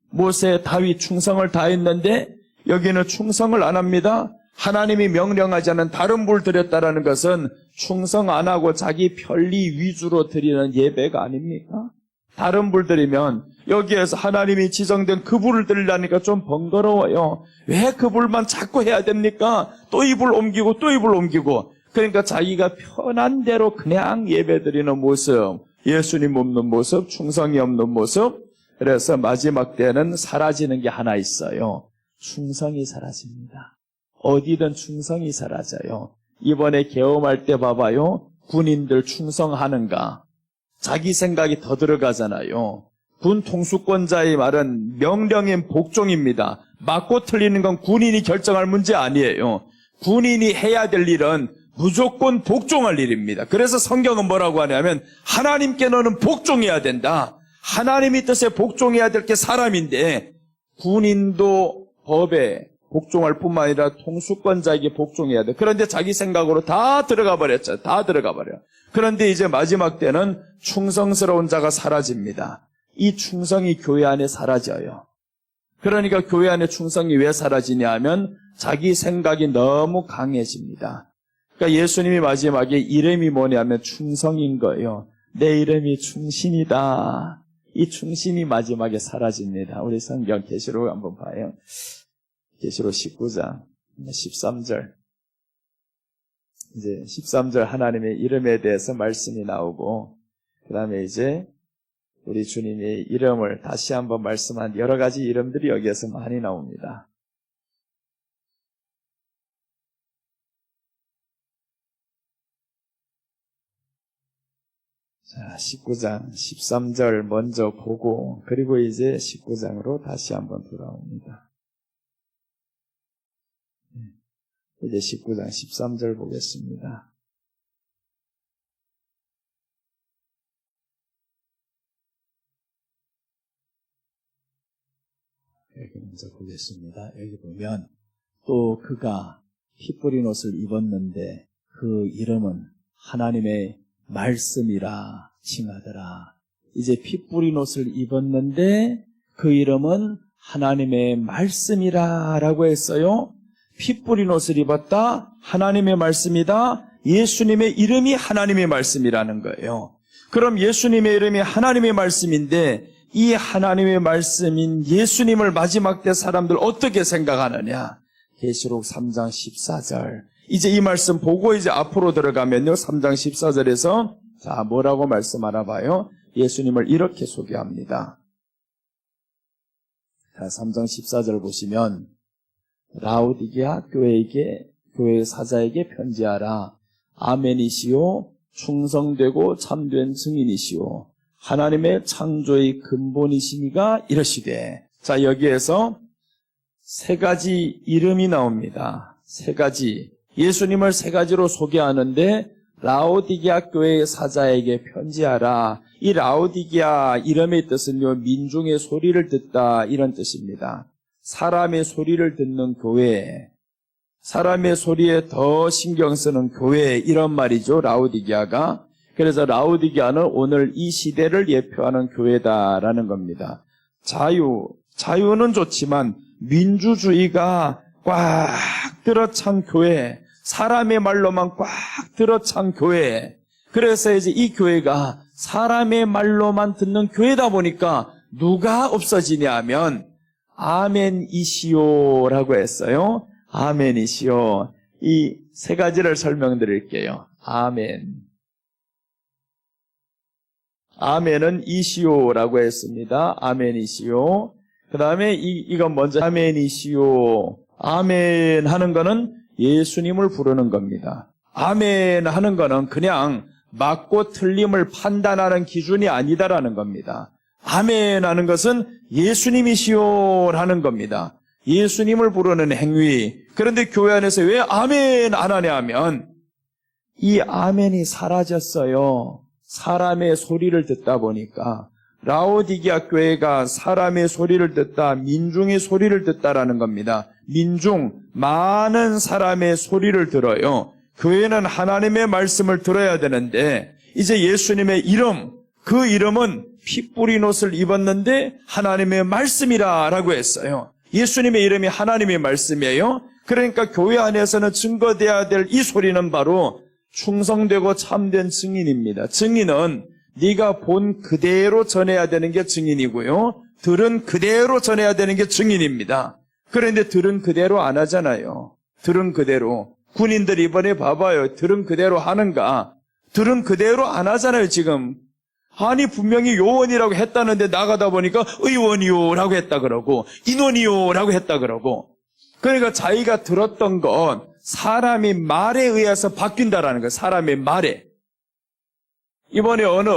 모세, 다윗 충성을 다 했는데 여기는 충성을 안 합니다. 하나님이 명령하지 않은 다른 불 드렸다라는 것은 충성 안 하고 자기 편리 위주로 드리는 예배가 아닙니까? 다른 불 드리면 여기에서 하나님이 지정된 그 불을 드리려니까 좀 번거로워요. 왜 그 불만 자꾸 해야 됩니까? 또 이 불 옮기고 또 이 불 옮기고. 그러니까 자기가 편한 대로 그냥 예배 드리는 모습, 예수님 없는 모습, 충성이 없는 모습. 그래서 마지막 때는 사라지는 게 하나 있어요. 충성이 사라집니다. 어디든 충성이 사라져요. 이번에 계엄할 때 봐봐요. 군인들 충성하는가? 자기 생각이 더 들어가잖아요. 군 통수권자의 말은 명령인 복종입니다. 맞고 틀리는 건 군인이 결정할 문제 아니에요. 군인이 해야 될 일은 무조건 복종할 일입니다. 그래서 성경은 뭐라고 하냐면 하나님께 너는 복종해야 된다. 하나님의 뜻에 복종해야 될 게 사람인데 군인도 법에 복종할 뿐만 아니라 통수권자에게 복종해야 돼. 그런데 자기 생각으로 다 들어가 버렸죠. 다 들어가 버려. 그런데 이제 마지막 때는 충성스러운 자가 사라집니다. 이 충성이 교회 안에 사라져요. 그러니까 교회 안에 충성이 왜 사라지냐 하면 자기 생각이 너무 강해집니다. 그러니까 예수님이 마지막에 이름이 뭐냐면 충성인 거예요. 내 이름이 충신이다. 이 충신이 마지막에 사라집니다. 우리 성경 계시록 한번 봐요. 계시록 19장 13절. 이제 13절 하나님의 이름에 대해서 말씀이 나오고, 그 다음에 이제 우리 주님의 이름을 다시 한번 말씀한 여러 가지 이름들이 여기에서 많이 나옵니다. 자, 19장 13절 먼저 보고, 그리고 이제 19장으로 다시 한번 돌아옵니다. 이제 19장 13절 보겠습니다. 여기 먼저 보겠습니다. 여기 보면 또 그가 피 뿌린 옷을 입었는데 그 이름은 하나님의 말씀이라 칭하더라. 이제 피 뿌린 옷을 입었는데 그 이름은 하나님의 말씀이라 라고 했어요. 피 뿌린 옷을 입었다. 하나님의 말씀이다. 예수님의 이름이 하나님의 말씀이라는 거예요. 그럼 예수님의 이름이 하나님의 말씀인데 이 하나님의 말씀인 예수님을 마지막 때 사람들 어떻게 생각하느냐? 계시록 3장 14절. 이제 이 말씀 보고 이제 앞으로 들어가면요. 3장 14절에서 자, 뭐라고 말씀하나 봐요. 예수님을 이렇게 소개합니다. 자, 3장 14절 보시면 라오디게아 교회의 사자에게 편지하라. 아멘이시오. 충성되고 참된 증인이시오. 하나님의 창조의 근본이시니가 이러시되. 자, 여기에서 세 가지 이름이 나옵니다. 세 가지. 예수님을 세 가지로 소개하는데 라오디게아 교회의 사자에게 편지하라. 이 라오디게아 이름의 뜻은요, 민중의 소리를 듣다 이런 뜻입니다. 사람의 소리를 듣는 교회, 사람의 소리에 더 신경 쓰는 교회 이런 말이죠. 라오디게아가. 그래서 라오디게아는 오늘 이 시대를 예표하는 교회다라는 겁니다. 자유는 좋지만 민주주의가 꽉 들어찬 교회, 사람의 말로만 꽉 들어찬 교회. 그래서 이제 이 교회가 사람의 말로만 듣는 교회다 보니까 누가 없어지냐 하면 아멘이시오라고 했어요. 아멘이시오. 이 세 가지를 설명드릴게요. 아멘. 아멘은 이시오라고 했습니다. 아멘이시오. 그 다음에 이건 먼저 아멘이시오. 아멘 하는 거는 예수님을 부르는 겁니다. 아멘 하는 거는 그냥 맞고 틀림을 판단하는 기준이 아니다라는 겁니다. 아멘 하는 것은 예수님이시오라는 겁니다. 예수님을 부르는 행위. 그런데 교회 안에서 왜 아멘 안 하냐 하면 이 아멘이 사라졌어요. 사람의 소리를 듣다 보니까. 라오디게아 교회가 사람의 소리를 듣다, 민중의 소리를 듣다라는 겁니다. 민중, 많은 사람의 소리를 들어요. 교회는 하나님의 말씀을 들어야 되는데 이제 예수님의 이름, 그 이름은 피 뿌린 옷을 입었는데 하나님의 말씀이라고 했어요. 예수님의 이름이 하나님의 말씀이에요. 그러니까 교회 안에서는 증거돼야 될 이 소리는 바로 충성되고 참된 증인입니다. 증인은 네가 본 그대로 전해야 되는 게 증인이고요. 들은 그대로 전해야 되는 게 증인입니다. 그런데 들은 그대로 안 하잖아요. 들은 그대로. 군인들 이번에 봐봐요. 들은 그대로 하는가? 들은 그대로 안 하잖아요, 지금. 아니, 분명히 요원이라고 했다는데 나가다 보니까 의원이요라고 했다 그러고, 인원이요라고 했다 그러고. 그러니까 자기가 들었던 건 사람이 말에 의해서 바뀐다라는 거예요. 사람의 말에. 이번에 어느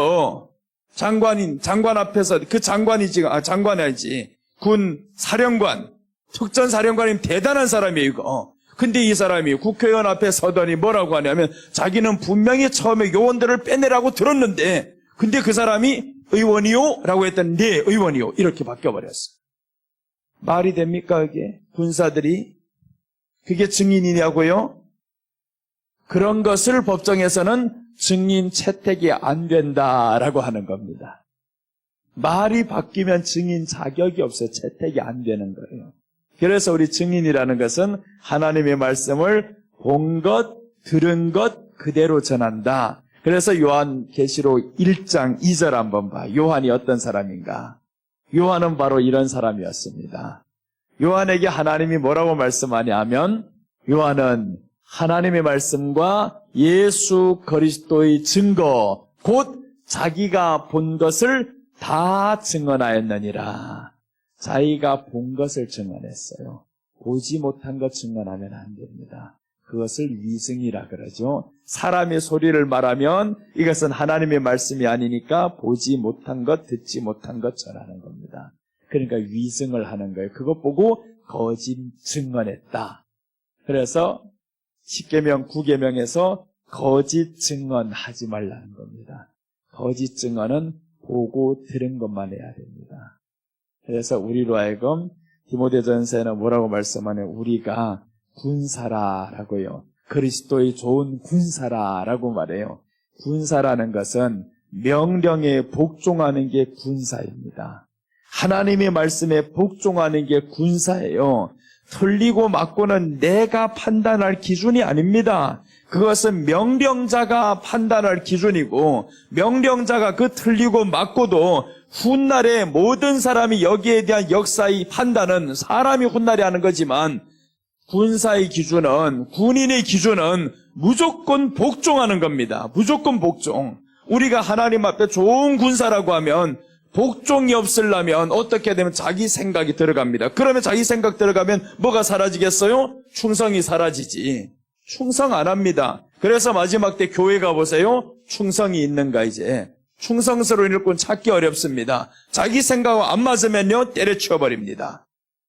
장관 앞에서, 그 장관이 지금, 장관이 아니지. 군 사령관, 특전사령관이 대단한 사람이에요, 이거. 근데 이 사람이 국회의원 앞에 서더니 뭐라고 하냐면 자기는 분명히 처음에 요원들을 빼내라고 들었는데 근데 그 사람이 의원이요? 라고 했더니 네, 의원이요. 이렇게 바뀌어버렸어. 말이 됩니까, 그게? 군사들이? 그게 증인이냐고요? 그런 것을 법정에서는 증인 채택이 안 된다라고 하는 겁니다. 말이 바뀌면 증인 자격이 없어요. 채택이 안 되는 거예요. 그래서 우리 증인이라는 것은 하나님의 말씀을 본 것, 들은 것 그대로 전한다. 그래서 요한계시록 1장 2절 한번 봐. 요한이 어떤 사람인가? 요한은 바로 이런 사람이었습니다. 요한에게 하나님이 뭐라고 말씀하냐 하면 요한은 하나님의 말씀과 예수 그리스도의 증거, 곧 자기가 본 것을 다 증언하였느니라. 자기가 본 것을 증언했어요. 보지 못한 것 증언하면 안 됩니다. 그것을 위증이라 그러죠. 사람의 소리를 말하면 이것은 하나님의 말씀이 아니니까 보지 못한 것, 듣지 못한 것 전하는 겁니다. 그러니까 위증을 하는 거예요. 그것 보고 거짓 증언했다. 그래서 10계명, 9계명에서 거짓 증언하지 말라는 겁니다. 거짓 증언은 보고 들은 것만 해야 됩니다. 그래서 우리로 하여금 디모데전서에는 뭐라고 말씀하냐면 우리가 군사라라고요. 그리스도의 좋은 군사라라고 말해요. 군사라는 것은 명령에 복종하는 게 군사입니다. 하나님의 말씀에 복종하는 게 군사예요. 틀리고 맞고는 내가 판단할 기준이 아닙니다. 그것은 명령자가 판단할 기준이고 명령자가 그 틀리고 맞고도 훗날에 모든 사람이 여기에 대한 역사의 판단은 사람이 훗날에 하는 거지만 군사의 기준은, 군인의 기준은 무조건 복종하는 겁니다. 무조건 복종. 우리가 하나님 앞에 좋은 군사라고 하면 복종이 없으려면 어떻게 되면 자기 생각이 들어갑니다. 그러면 자기 생각 들어가면 뭐가 사라지겠어요? 충성이 사라지지. 충성 안 합니다. 그래서 마지막 때 교회 가보세요. 충성이 있는가 이제. 충성스러운 일꾼 찾기 어렵습니다. 자기 생각과 안 맞으면요 때려치워버립니다.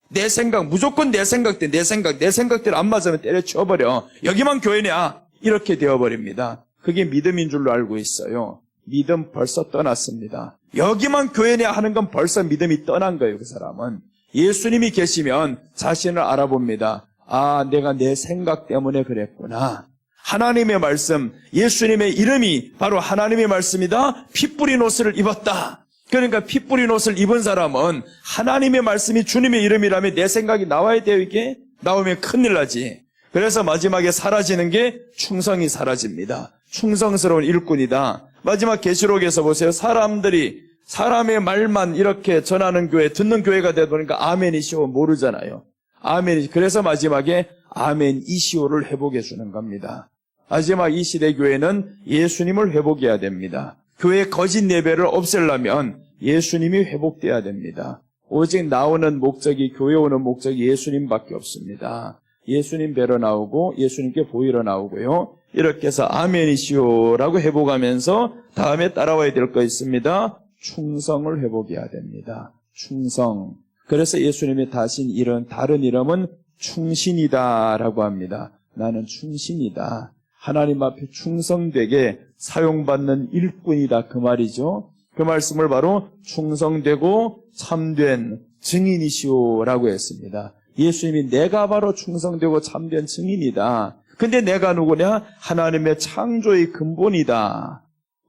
내 생각, 무조건 내 생각대로 내 생각대로 안 맞으면 때려치워버려. 여기만 교회냐? 이렇게 되어버립니다. 그게 믿음인 줄로 알고 있어요. 믿음 벌써 떠났습니다. 여기만 교회냐 하는 건 벌써 믿음이 떠난 거예요. 그 사람은. 예수님이 계시면 자신을 알아봅니다. 아, 내가 내 생각 때문에 그랬구나. 하나님의 말씀, 예수님의 이름이 바로 하나님의 말씀이다. 피 뿌린 옷을 입었다. 그러니까 피 뿌린 옷을 입은 사람은 하나님의 말씀이 주님의 이름이라면 내 생각이 나와야 돼요. 이게 나오면 큰일 나지. 그래서 마지막에 사라지는 게 충성이 사라집니다. 충성스러운 일꾼이다. 마지막 계시록에서 보세요. 사람들이 사람의 말만 이렇게 전하는 교회, 듣는 교회가 되다 보니까 아멘이시오 모르잖아요. 아멘이. 그래서 마지막에 아멘이시오를 회복해 주는 겁니다. 마지막 이 시대 교회는 예수님을 회복해야 됩니다. 교회 거짓 예배를 없애려면 예수님이 회복돼야 됩니다. 오직 나오는 목적이, 교회 오는 목적이 예수님밖에 없습니다. 예수님 뵈러 나오고 예수님께 보이러 나오고요. 이렇게 해서 아멘이시오라고 회복하면서 다음에 따라와야 될 거 있습니다. 충성을 회복해야 됩니다. 충성. 그래서 예수님이 다신 이런 다른 이름은 충신이다라고 합니다. 나는 충신이다. 하나님 앞에 충성되게 사용받는 일꾼이다 그 말이죠. 그 말씀을 바로 충성되고 참된 증인이시오라고 했습니다. 예수님이 내가 바로 충성되고 참된 증인이다. 근데 내가 누구냐? 하나님의 창조의 근본이다.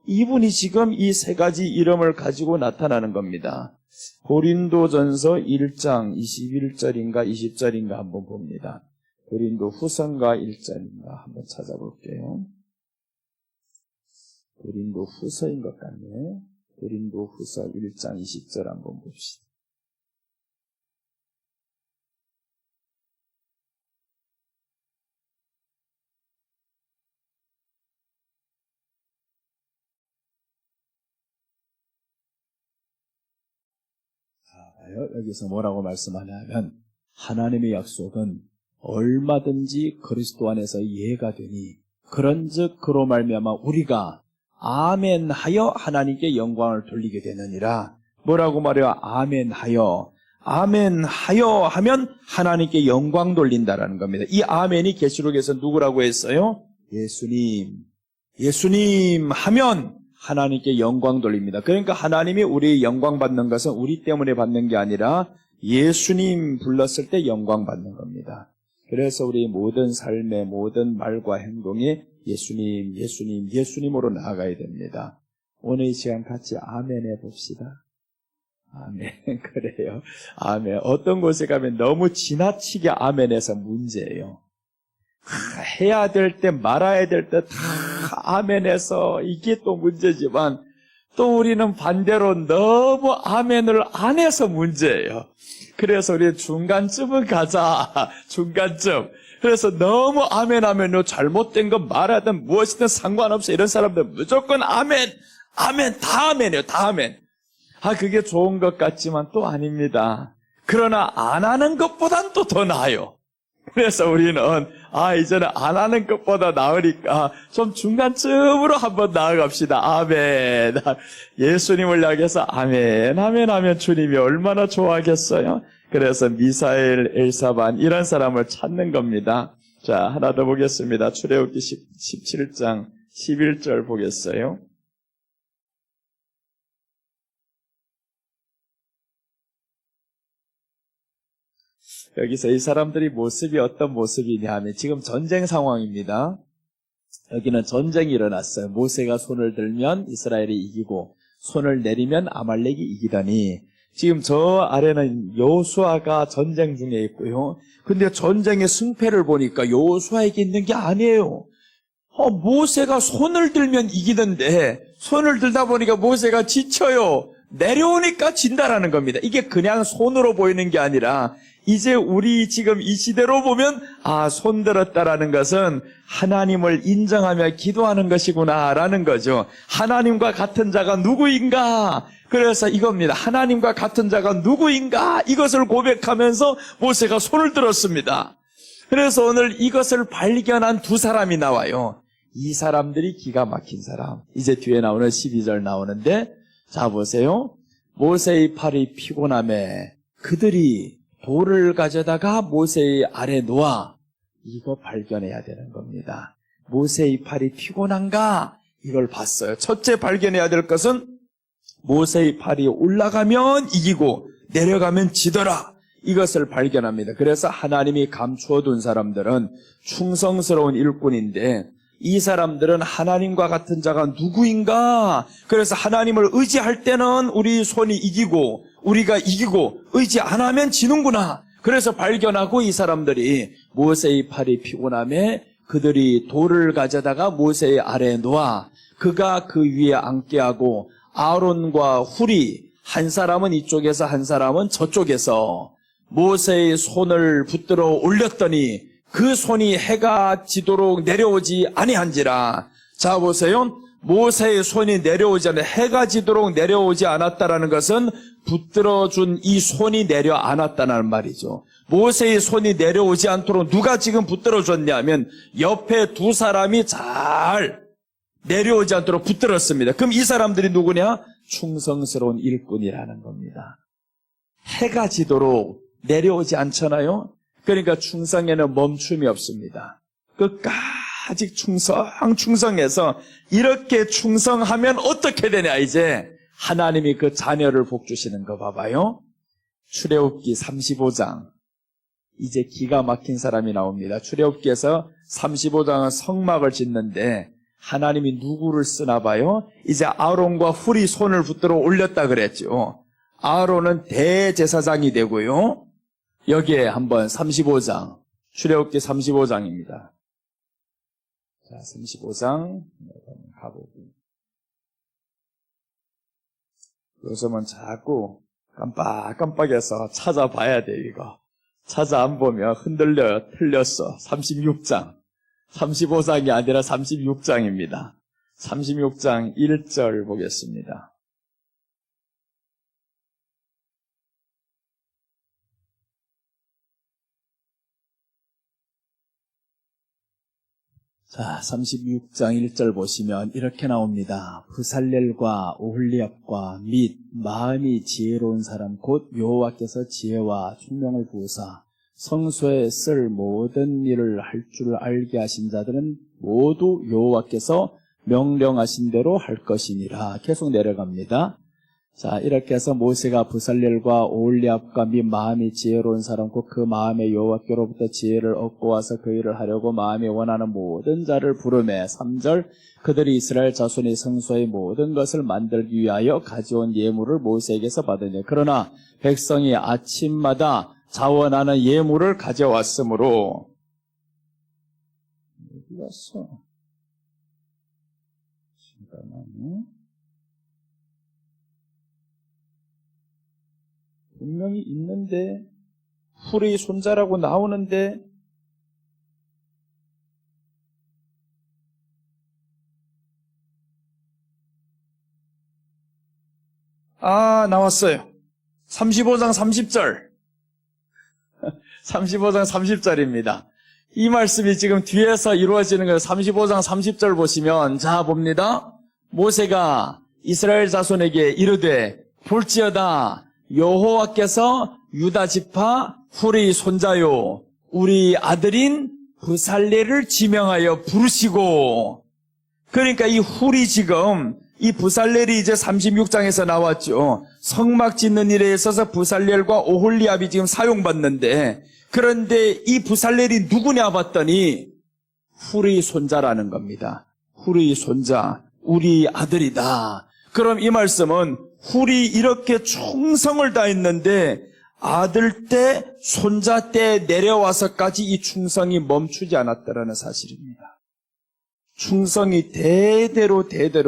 이분이 지금 이 세 가지 이름을 가지고 나타나는 겁니다. 고린도전서 1장 21절인가 20절인가 한번 봅니다. 고린도 후서인가 1절인가 한번 찾아볼게요. 고린도 후서인 것 같네. 고린도 후서 1장 20절 한번 봅시다. 여기서 뭐라고 말씀하냐면 하나님의 약속은 얼마든지 그리스도 안에서 이해가 되니 그런즉 그로 말미암아 우리가 아멘하여 하나님께 영광을 돌리게 되느니라. 뭐라고 말해요? 아멘하여. 아멘하여 하면 하나님께 영광 돌린다라는 겁니다. 이 아멘이 계시록에서 누구라고 했어요? 예수님. 예수님 하면 하나님께 영광 돌립니다. 그러니까 하나님이 우리 영광 받는 것은 우리 때문에 받는 게 아니라 예수님 불렀을 때 영광 받는 겁니다. 그래서 우리 모든 삶의 모든 말과 행동이 예수님, 예수님, 예수님으로 나아가야 됩니다. 오늘 이 시간 같이 아멘 해봅시다. 아멘. 그래요. 아멘. 어떤 곳에 가면 너무 지나치게 아멘해서 문제예요. 해야 될 때 말아야 될 때 다 아멘해서 이게 또 문제지만 또 우리는 반대로 너무 아멘을 안 해서 문제예요. 그래서 우리 중간쯤은 가자. 중간쯤. 그래서 너무 아멘하면요 잘못된 거 말하든 무엇이든 상관없어. 이런 사람들 무조건 아멘, 아멘, 다 아멘이에요. 다 아멘. 그게 좋은 것 같지만 또 아닙니다. 그러나 안 하는 것보단 또 더 나아요. 그래서 우리는 이제는 안 하는 것보다 나으니까 좀 중간쯤으로 한번 나아갑시다. 아멘. 예수님을 향해서 아멘, 아멘 하면 주님이 얼마나 좋아하겠어요? 그래서 미사엘, 엘사반 이런 사람을 찾는 겁니다. 자, 하나 더 보겠습니다. 출애굽기 17장 11절 보겠어요. 여기서 이 사람들이 모습이 어떤 모습이냐 하면 지금 전쟁 상황입니다. 여기는 전쟁이 일어났어요. 모세가 손을 들면 이스라엘이 이기고 손을 내리면 아말렉이 이기더니 지금 저 아래는 여호수아가 전쟁 중에 있고요. 근데 전쟁의 승패를 보니까 여호수아에게 있는 게 아니에요. 모세가 손을 들면 이기는데 손을 들다 보니까 모세가 지쳐요. 내려오니까 진다라는 겁니다. 이게 그냥 손으로 보이는 게 아니라 이제 우리 지금 이 시대로 보면 손 들었다라는 것은 하나님을 인정하며 기도하는 것이구나라는 거죠. 하나님과 같은 자가 누구인가? 그래서 이겁니다. 하나님과 같은 자가 누구인가? 이것을 고백하면서 모세가 손을 들었습니다. 그래서 오늘 이것을 발견한 두 사람이 나와요. 이 사람들이 기가 막힌 사람. 이제 뒤에 나오는 12절 나오는데 자 보세요. 모세의 팔이 피곤함에 그들이 돌을 가져다가 모세의 아래 놓아. 이거 발견해야 되는 겁니다. 모세의 팔이 피곤한가? 이걸 봤어요. 첫째 발견해야 될 것은 모세의 팔이 올라가면 이기고 내려가면 지더라. 이것을 발견합니다. 그래서 하나님이 감추어 둔 사람들은 충성스러운 일꾼인데 이 사람들은 하나님과 같은 자가 누구인가? 그래서 하나님을 의지할 때는 우리 손이 이기고 우리가 이기고 의지 안 하면 지는구나. 그래서 발견하고 이 사람들이 모세의 팔이 피곤함에 그들이 돌을 가져다가 모세의 아래에 놓아 그가 그 위에 앉게 하고 아론과 훌이 한 사람은 이쪽에서 한 사람은 저쪽에서 모세의 손을 붙들어 올렸더니 그 손이 해가 지도록 내려오지 아니한지라. 자 보세요. 모세의 손이 내려오지 않아 해가 지도록 내려오지 않았다라는 것은 붙들어준 이 손이 내려 않았다는 말이죠. 모세의 손이 내려오지 않도록 누가 지금 붙들어줬냐면 옆에 두 사람이 잘 내려오지 않도록 붙들었습니다. 그럼 이 사람들이 누구냐? 충성스러운 일꾼이라는 겁니다. 해가 지도록 내려오지 않잖아요. 그러니까 충성에는 멈춤이 없습니다. 끝까지 충성해서 이렇게 충성하면 어떻게 되냐? 이제 하나님이 그 자녀를 복주시는 거 봐봐요. 출애굽기 35장. 이제 기가 막힌 사람이 나옵니다. 출애굽기에서 35장은 성막을 짓는데 하나님이 누구를 쓰나 봐요. 이제 아론과 훌이 손을 붙들어 올렸다 그랬죠. 아론은 대제사장이 되고요. 여기에 한번 35장, 출애굽기 35장입니다. 자, 35장 가보고. 요즘은 자꾸 깜빡깜빡해서 찾아봐야 돼, 이거. 찾아 안 보면 흔들려요. 틀렸어. 36장. 35장이 아니라 36장입니다. 36장 1절 보겠습니다. 자, 36장 1절 보시면 이렇게 나옵니다. 부살렐과 오홀리압과 및 마음이 지혜로운 사람 곧 여호와께서 지혜와 총명을 부으사 성소에 쓸 모든 일을 할 줄 알게 하신 자들은 모두 여호와께서 명령하신 대로 할 것이니라. 계속 내려갑니다. 자, 이렇게 해서 모세가 부살렐과 오홀리압과 및 마음이 지혜로운 사람 곧 그 마음에 여호와께로부터 지혜를 얻고 와서 그 일을 하려고 마음이 원하는 모든 자를 부르매 3절 그들이 이스라엘 자손이 성소의 모든 것을 만들기 위하여 가져온 예물을 모세에게서 받으니 그러나 백성이 아침마다 자원하는 예물을 가져왔으므로 어디 갔어? 잠깐만요. 분명히 있는데 훌의 손자라고 나오는데 나왔어요. 35장 30절 35장 30절입니다. 이 말씀이 지금 뒤에서 이루어지는 거예요. 35장 30절 보시면 자 봅니다. 모세가 이스라엘 자손에게 이르되 볼지어다 여호와께서 유다 지파 훌의 손자요 우리 아들인 부살렐을 지명하여 부르시고 그러니까 이 훌이 지금 이 부살렐이 이제 36장에서 나왔죠. 성막 짓는 일에 있어서 부살렐과 오홀리압이 지금 사용받는데 그런데 이 부살렐이 누구냐 봤더니 훌의 손자라는 겁니다. 훌의 손자 우리 아들이다. 그럼 이 말씀은 훌이 이렇게 충성을 다했는데 아들 때, 손자 때 내려와서까지 이 충성이 멈추지 않았다라는 사실입니다. 충성이 대대로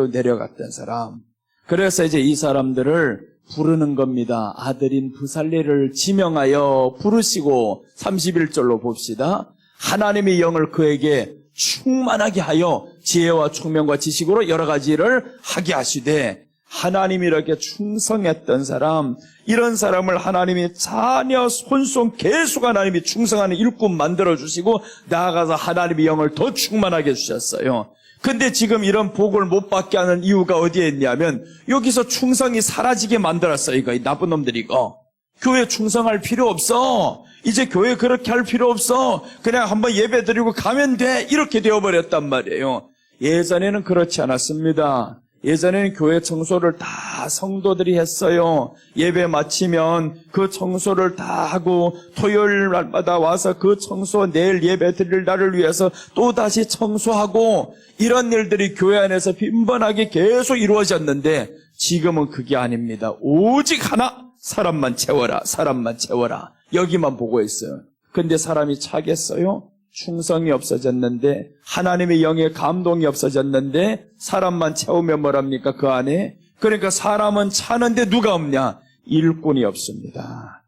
내려갔던 사람. 그래서 이제 이 사람들을 부르는 겁니다. 아들인 부살렐을 지명하여 부르시고 31절로 봅시다. 하나님의 영을 그에게 충만하게 하여 지혜와 총명과 지식으로 여러 가지 일을 하게 하시되 하나님이 이렇게 충성했던 사람, 이런 사람을 하나님이 자녀 손손 계속 하나님이 충성하는 일꾼 만들어주시고 나아가서 하나님의 영을 더 충만하게 해주셨어요. 근데 지금 이런 복을 못 받게 하는 이유가 어디에 있냐면 여기서 충성이 사라지게 만들었어요. 이거 이 나쁜 놈들이 이거. 교회 충성할 필요 없어. 이제 교회 그렇게 할 필요 없어. 그냥 한번 예배 드리고 가면 돼. 이렇게 되어버렸단 말이에요. 예전에는 그렇지 않았습니다. 예전에는 교회 청소를 다 성도들이 했어요. 예배 마치면 그 청소를 다 하고 토요일 날마다 와서 그 청소 내일 예배 드릴 날을 위해서 또다시 청소하고 이런 일들이 교회 안에서 빈번하게 계속 이루어졌는데 지금은 그게 아닙니다. 오직 하나 사람만 채워라. 사람만 채워라. 여기만 보고 있어요. 근데 사람이 차겠어요? 충성이 없어졌는데 하나님의 영의 감동이 없어졌는데 사람만 채우면 뭐랍니까? 그 안에. 그러니까 사람은 차는데 누가 없냐? 일꾼이 없습니다.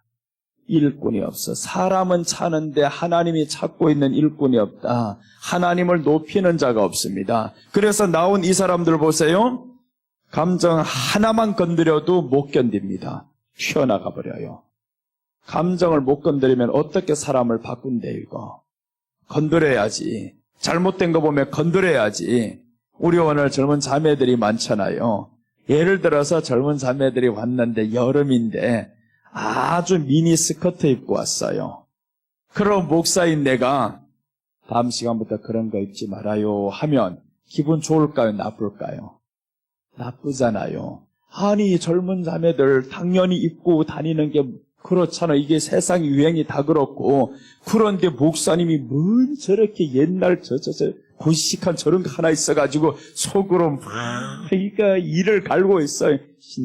일꾼이 없어. 사람은 찾는데 하나님이 찾고 있는 일꾼이 없다. 하나님을 높이는 자가 없습니다. 그래서 나온 이 사람들 보세요. 감정 하나만 건드려도 못 견딥니다. 튀어나가 버려요. 감정을 못 건드리면 어떻게 사람을 바꾼대 이거. 건드려야지. 잘못된 거 보면 건드려야지. 우리 오늘 젊은 자매들이 많잖아요. 예를 들어서 젊은 자매들이 왔는데 여름인데 아주 미니 스커트 입고 왔어요. 그럼 목사인 내가 다음 시간부터 그런 거 입지 말아요 하면 기분 좋을까요? 나쁠까요? 나쁘잖아요. 아니 젊은 자매들 당연히 입고 다니는 게 그렇잖아. 이게 세상 유행이 다 그렇고. 그런데 목사님이 뭔 저렇게 옛날 저 고시식한 저런 거 하나 있어가지고 속으로 막 이를 갈고 있어요.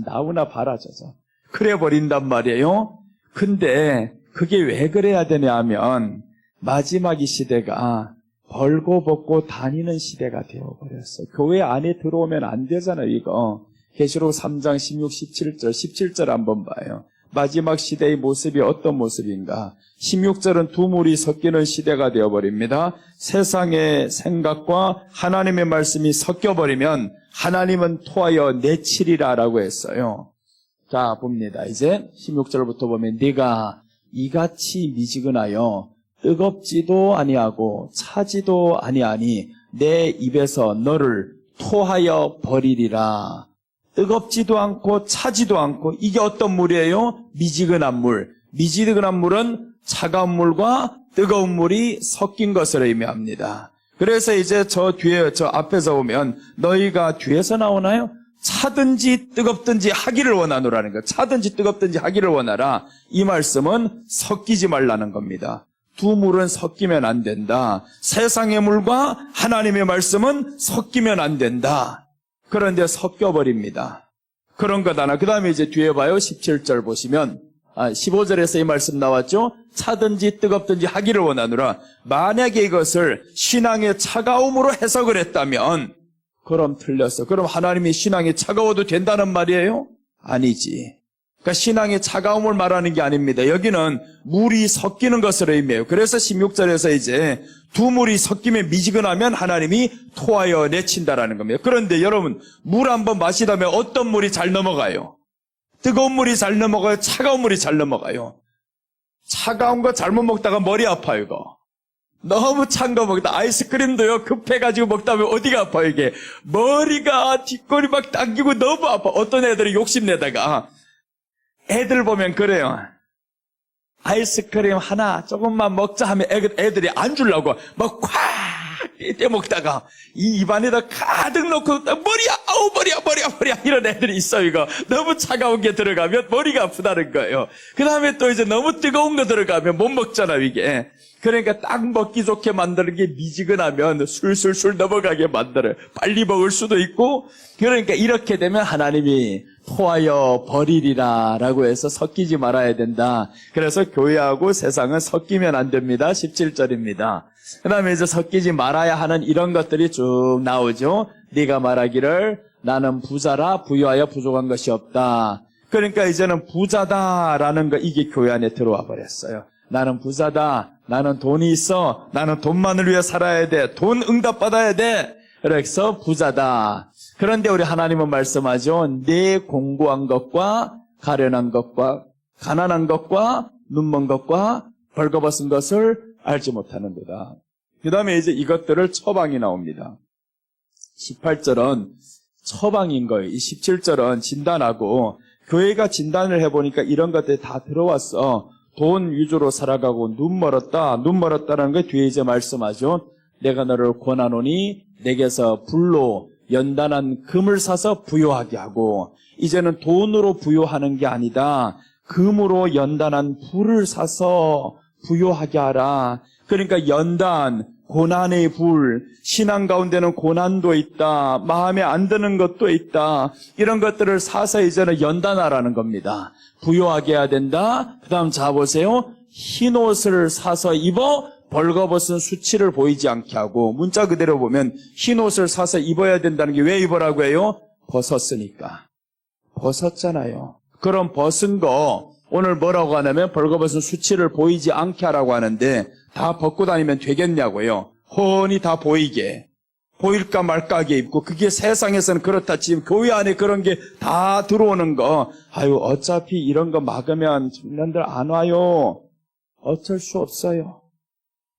나오나 봐라 저저. 그래 버린단 말이에요. 근데 그게 왜 그래야 되냐 하면 마지막 이 시대가 벌거벗고 다니는 시대가 되어버렸어요. 교회 안에 들어오면 안 되잖아요 이거. 계시록 3장 16, 17절 한번 봐요. 마지막 시대의 모습이 어떤 모습인가? 16절은 두 물이 섞이는 시대가 되어버립니다. 세상의 생각과 하나님의 말씀이 섞여버리면 하나님은 토하여 내치리라 라고 했어요. 자 봅니다. 이제 16절부터 보면 네가 이같이 미지근하여 뜨겁지도 아니하고 차지도 아니하니 내 입에서 너를 토하여 버리리라. 뜨겁지도 않고 차지도 않고 이게 어떤 물이에요? 미지근한 물. 미지근한 물은 차가운 물과 뜨거운 물이 섞인 것을 의미합니다. 그래서 이제 저 앞에서 보면 너희가 뒤에서 나오나요? 차든지 뜨겁든지 하기를 원하노라는 거. 차든지 뜨겁든지 하기를 원하라. 이 말씀은 섞이지 말라는 겁니다. 두 물은 섞이면 안 된다. 세상의 물과 하나님의 말씀은 섞이면 안 된다. 그런데 섞여버립니다. 그런 것 하나. 그 다음에 이제 뒤에 봐요. 17절 보시면 15절에서 이 말씀 나왔죠. 차든지 뜨겁든지 하기를 원하노라. 만약에 이것을 신앙의 차가움으로 해석을 했다면 그럼 틀렸어. 그럼 하나님이 신앙이 차가워도 된다는 말이에요? 아니지. 그러니까 신앙의 차가움을 말하는 게 아닙니다. 여기는 물이 섞이는 것을 의미해요. 그래서 16절에서 이제 두 물이 섞이면 미지근하면 하나님이 토하여 내친다라는 겁니다. 그런데 여러분 물 한번 마시다면 어떤 물이 잘 넘어가요? 뜨거운 물이 잘 넘어가요? 차가운 물이 잘 넘어가요? 차가운 거 잘못 먹다가 머리 아파요 이거. 너무 찬 거 먹다 아이스크림도요 급해가지고 먹다 보면 어디가 아파요 이게. 머리가 뒷골이 막 당기고 너무 아파. 어떤 애들이 욕심내다가 애들 보면 그래요. 아이스크림 하나 조금만 먹자 하면 애들이 안 주려고 막 콱 떼먹다가 이 입안에다 가득 넣고 머리야 아우 머리야 이런 애들이 있어요. 이거 너무 차가운 게 들어가면 머리가 아프다는 거예요. 그 다음에 또 이제 너무 뜨거운 거 들어가면 못 먹잖아요 이게. 그러니까 딱 먹기 좋게 만드는 게 미지근하면 술술술 넘어가게 만들어요. 빨리 먹을 수도 있고. 그러니까 이렇게 되면 하나님이 토하여 버리리라 라고 해서 섞이지 말아야 된다. 그래서 교회하고 세상은 섞이면 안 됩니다. 17절입니다. 그 다음에 이제 섞이지 말아야 하는 이런 것들이 쭉 나오죠. 네가 말하기를 나는 부자라 부유하여 부족한 것이 없다. 그러니까 이제는 부자다라는 거 이게 교회 안에 들어와 버렸어요. 나는 부자다. 나는 돈이 있어. 나는 돈만을 위해 살아야 돼. 돈 응답받아야 돼. 그래서 부자다. 그런데 우리 하나님은 말씀하죠. 내 공고한 것과 가련한 것과 가난한 것과 눈먼 것과 벌거벗은 것을 알지 못하는도다. 그 다음에 이제 이것들을 처방이 나옵니다. 18절은 처방인 거예요. 이 17절은 진단하고 교회가 진단을 해보니까 이런 것들이 다 들어왔어. 돈 위주로 살아가고 눈 멀었다라는 게 뒤에 이제 말씀하죠. 내가 너를 권하노니 내게서 불로 연단한 금을 사서 부요하게 하고 이제는 돈으로 부요하는 게 아니다. 금으로 연단한 불을 사서 부요하게 하라. 그러니까 연단, 고난의 불, 신앙 가운데는 고난도 있다. 마음에 안 드는 것도 있다. 이런 것들을 사서 이제는 연단하라는 겁니다. 부요하게 해야 된다. 그 다음 자 보세요. 흰 옷을 사서 입어 벌거벗은 수치를 보이지 않게 하고 문자 그대로 보면 흰 옷을 사서 입어야 된다는 게 왜 입으라고 해요? 벗었으니까. 벗었잖아요. 그럼 벗은 거 오늘 뭐라고 하냐면 벌거벗은 수치를 보이지 않게 하라고 하는데 다 벗고 다니면 되겠냐고요. 훤히 다 보이게. 보일까 말까 하게 입고 그게 세상에서는 그렇다 치면 교회 안에 그런 게 다 들어오는 거 아유 어차피 이런 거 막으면 청년들 안 와요. 어쩔 수 없어요.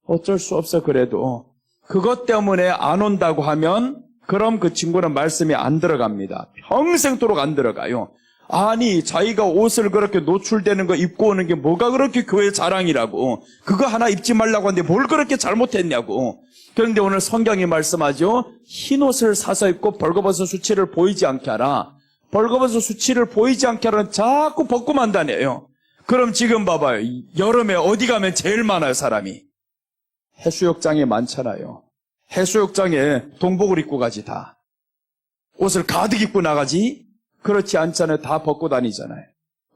어쩔 수 없어 그래도 그것 때문에 안 온다고 하면 그럼 그 친구는 말씀이 안 들어갑니다. 평생도록 안 들어가요. 아니 자기가 옷을 그렇게 노출되는 거 입고 오는 게 뭐가 그렇게 교회 자랑이라고 그거 하나 입지 말라고 하는데 뭘 그렇게 잘못했냐고. 그런데 오늘 성경이 말씀하죠. 흰 옷을 사서 입고 벌거벗은 수치를 보이지 않게 하라. 벌거벗은 수치를 보이지 않게 하라는 자꾸 벗고만 다녀요. 그럼 지금 봐봐요. 여름에 어디 가면 제일 많아요 사람이. 해수욕장에 많잖아요. 해수욕장에 동복을 입고 가지 다. 옷을 가득 입고 나가지. 그렇지 않잖아요. 다 벗고 다니잖아요.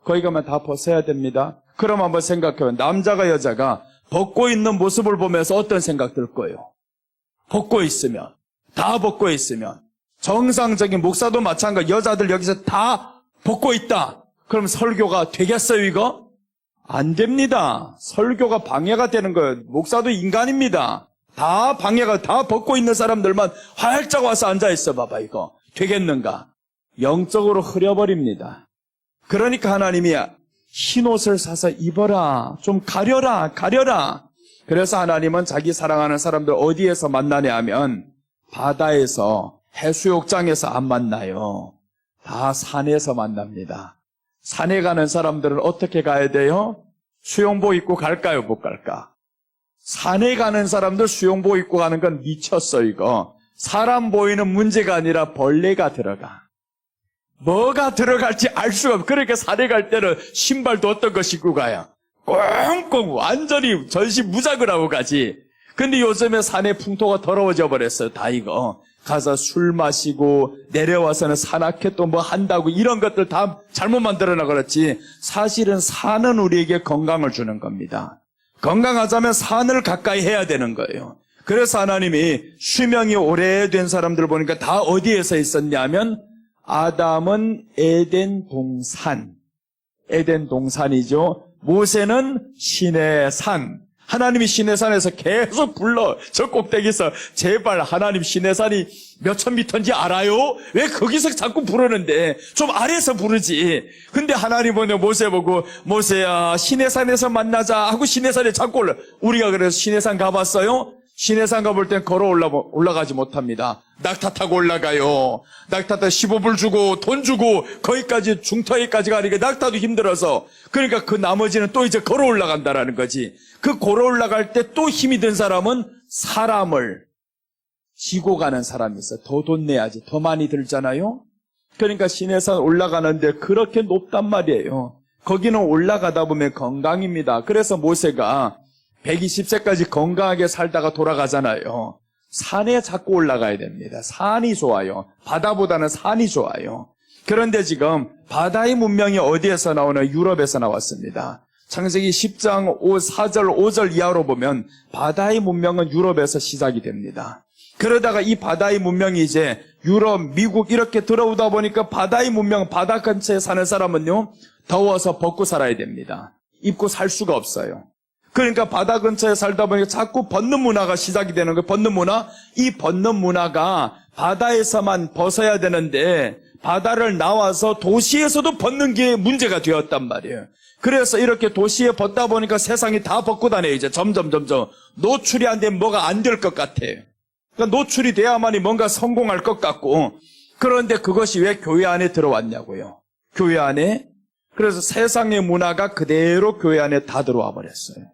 거기 가면 다 벗어야 됩니다. 그럼 한번 생각해봐요. 남자가 여자가 벗고 있는 모습을 보면서 어떤 생각 들 거예요? 벗고 있으면, 다 벗고 있으면, 정상적인 목사도 마찬가지, 여자들 여기서 다 벗고 있다. 그럼 설교가 되겠어요, 이거? 안 됩니다. 설교가 방해가 되는 거예요. 목사도 인간입니다. 다 방해가, 다 벗고 있는 사람들만 활짝 와서 앉아있어 봐봐, 이거. 되겠는가? 영적으로 흐려버립니다. 그러니까 하나님이 흰 옷을 사서 입어라. 좀 가려라. 그래서 하나님은 자기 사랑하는 사람들 어디에서 만나냐 하면 바다에서 해수욕장에서 안 만나요. 다 산에서 만납니다. 산에 가는 사람들은 어떻게 가야 돼요? 수영복 입고 갈까요? 못 갈까? 산에 가는 사람들 수영복 입고 가는 건 미쳤어 이거. 사람 보이는 문제가 아니라 벌레가 들어가. 뭐가 들어갈지 알 수가 없어. 그러니까 산에 갈 때는 신발도 어떤 거 신고 가요? 꽁꽁 완전히 전신 무장을 하고 가지. 근데 요즘에 산의 풍토가 더러워져 버렸어요. 다 이거. 가서 술 마시고 내려와서는 산악회 또 뭐 한다고 이런 것들 다 잘못 만들어놔 그렇지. 사실은 산은 우리에게 건강을 주는 겁니다. 건강하자면 산을 가까이 해야 되는 거예요. 그래서 하나님이 수명이 오래된 사람들 보니까 다 어디에서 있었냐면 아담은 에덴 동산이죠. 모세는 신의 산. 하나님이 신의 산에서 계속 불러. 저 꼭대기에서 제발 하나님 신의 산이 몇천 미터인지 알아요? 왜 거기서 자꾸 부르는데 좀 아래에서 부르지. 근데 하나님 보내 모세 보고 모세야 신의 산에서 만나자 하고 신의 산에 자꾸 올라. 우리가 그래서 신의 산 가봤어요? 신의 산 가볼 땐 걸어 올라가지 못합니다. 낙타 타고 올라가요. 낙타 타고 15불 주고 돈 주고 거기까지 중터에까지 가니까 낙타도 힘들어서 그러니까 그 나머지는 또 이제 걸어 올라간다라는 거지. 그 걸어 올라갈 때 또 힘이 든 사람은 사람을 지고 가는 사람이 있어. 더 돈 내야지. 더 많이 들잖아요. 그러니까 신의 산 올라가는데 그렇게 높단 말이에요. 거기는 올라가다 보면 건강입니다. 그래서 모세가 120세까지 건강하게 살다가 돌아가잖아요. 산에 자꾸 올라가야 됩니다. 산이 좋아요. 바다보다는 산이 좋아요. 그런데 지금 바다의 문명이 어디에서 나오나? 유럽에서 나왔습니다. 창세기 10장 4절 5절 이하로 보면 바다의 문명은 유럽에서 시작이 됩니다. 그러다가 이 바다의 문명이 이제 유럽, 미국 이렇게 들어오다 보니까 바다의 문명, 바다 근처에 사는 사람은요 더워서 벗고 살아야 됩니다. 입고 살 수가 없어요. 그러니까 바다 근처에 살다 보니까 자꾸 벗는 문화가 시작이 되는 거예요. 벗는 문화? 이 벗는 문화가 바다에서만 벗어야 되는데 바다를 나와서 도시에서도 벗는 게 문제가 되었단 말이에요. 그래서 이렇게 도시에 벗다 보니까 세상이 다 벗고 다녀요. 이제 점점 노출이 안 되면 뭐가 안 될 것 같아요. 그러니까 노출이 돼야만이 뭔가 성공할 것 같고. 그런데 그것이 왜 교회 안에 들어왔냐고요. 교회 안에. 그래서 세상의 문화가 그대로 교회 안에 다 들어와 버렸어요.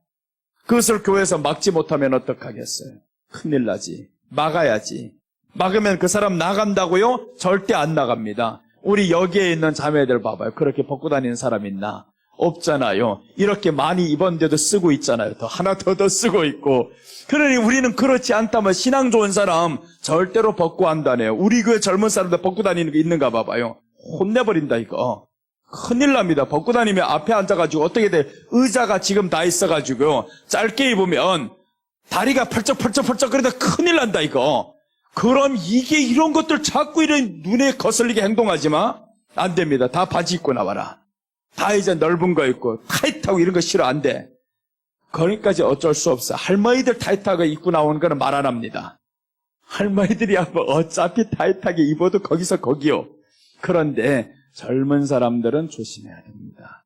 그것을 교회에서 막지 못하면 어떡하겠어요? 큰일 나지. 막아야지. 막으면 그 사람 나간다고요? 절대 안 나갑니다. 우리 여기에 있는 자매들 봐봐요. 그렇게 벗고 다니는 사람 있나? 없잖아요. 이렇게 많이 입었는데도 쓰고 있잖아요. 더 하나 더 쓰고 있고. 그러니 우리는 그렇지 않다면 신앙 좋은 사람 절대로 벗고 안 다녀요. 우리 교회 젊은 사람들 벗고 다니는 거 있는가 봐봐요. 혼내버린다 이거. 큰일 납니다. 벗고 다니면 앞에 앉아가지고 어떻게 돼? 의자가 지금 다 있어가지고요. 짧게 입으면 다리가 펄쩍 그러다 큰일 난다 이거. 그럼 이게 이런 것들 자꾸 이런 눈에 거슬리게 행동하지 마. 안 됩니다. 다 바지 입고 나와라. 다 이제 넓은 거 있고 타이트하고 이런 거 싫어 안 돼. 거기까지 어쩔 수 없어. 할머니들 타이트하게 입고 나오는 거는 말 안 합니다. 할머니들이 어차피 타이트하게 입어도 거기서 거기요. 그런데 젊은 사람들은 조심해야 됩니다.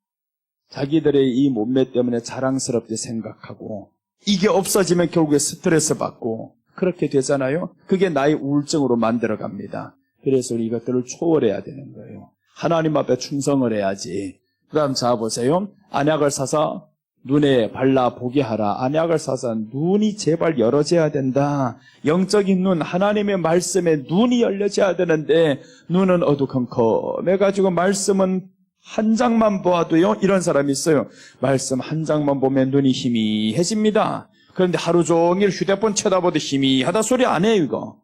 자기들의 이 몸매 때문에 자랑스럽게 생각하고 이게 없어지면 결국에 스트레스 받고 그렇게 되잖아요. 그게 나의 우울증으로 만들어갑니다. 그래서 우리 이것들을 초월해야 되는 거예요. 하나님 앞에 충성을 해야지. 그 다음 자 보세요. 안약을 사서 눈에 발라 보게 하라. 안약을 사서 눈이 제발 열어져야 된다. 영적인 눈, 하나님의 말씀에 눈이 열려져야 되는데 눈은 어두컴컴해가지고 말씀은 한 장만 보아도요. 이런 사람이 있어요. 말씀 한 장만 보면 눈이 희미해집니다. 그런데 하루 종일 휴대폰 쳐다봐도 희미하다 소리 안 해요, 이거.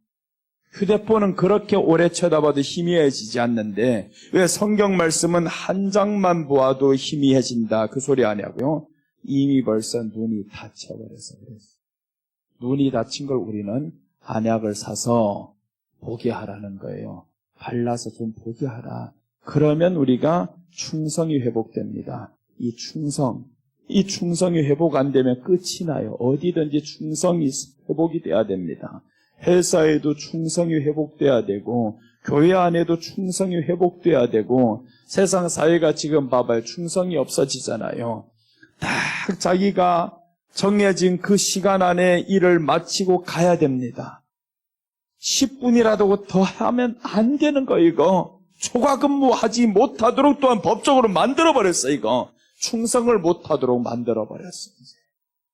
휴대폰은 그렇게 오래 쳐다봐도 희미해지지 않는데 왜 성경 말씀은 한 장만 보아도 희미해진다 그 소리 아니고요. 이미 벌써 눈이 다쳐버려서 그랬어요. 눈이 다친 걸 우리는 안약을 사서 보게 하라는 거예요. 발라서 좀 보게 하라. 그러면 우리가 충성이 회복됩니다. 이 충성이 회복 안 되면 끝이 나요. 어디든지 충성이 회복이 돼야 됩니다. 회사에도 충성이 회복돼야 되고 교회 안에도 충성이 회복돼야 되고 세상 사회가 지금 봐봐요. 충성이 없어지잖아요. 딱 자기가 정해진 그 시간 안에 일을 마치고 가야 됩니다. 10분이라도 더 하면 안 되는 거 이거. 초과 근무하지 못하도록 또한 법적으로 만들어버렸어 이거. 충성을 못하도록 만들어버렸어.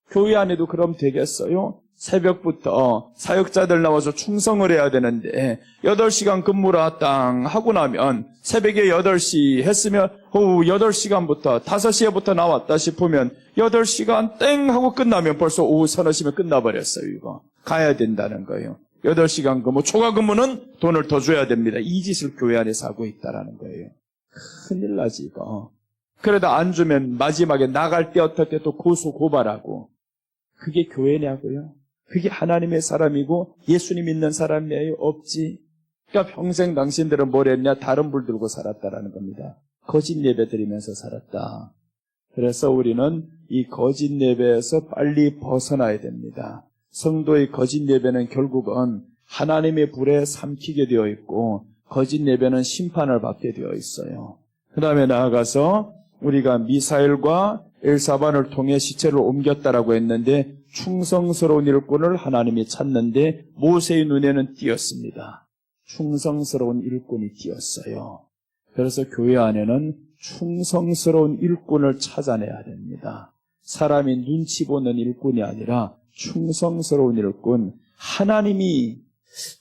교회 안에도 그럼 되겠어요? 새벽부터 사역자들 나와서 충성을 해야 되는데 8시간 근무라 땅 하고 나면 새벽에 8시 했으면 오후 8시간부터 5시에부터 나왔다 싶으면 8시간 땡 하고 끝나면 벌써 오후 서너 시면 끝나버렸어요. 이거 가야 된다는 거예요. 8시간 근무, 초과 근무는 돈을 더 줘야 됩니다. 이 짓을 교회 안에서 하고 있다는 거예요. 큰일 나지 이거. 그러다 안 주면 마지막에 나갈 때 어떨 때 또 고소고발하고. 그게 교회냐고요? 그게 하나님의 사람이고 예수님 믿는 사람이에요? 없지. 그러니까 평생 당신들은 뭘 했냐? 다른 불 들고 살았다라는 겁니다. 거짓 예배 드리면서 살았다. 그래서 우리는 이 거짓 예배에서 빨리 벗어나야 됩니다. 성도의 거짓 예배는 결국은 하나님의 불에 삼키게 되어 있고 거짓 예배는 심판을 받게 되어 있어요. 그 다음에 나아가서 우리가 미사엘과 엘사반을 통해 시체를 옮겼다라고 했는데 충성스러운 일꾼을 하나님이 찾는데 모세의 눈에는 띄었습니다. 충성스러운 일꾼이 띄었어요. 그래서 교회 안에는 충성스러운 일꾼을 찾아내야 됩니다. 사람이 눈치 보는 일꾼이 아니라 충성스러운 일꾼,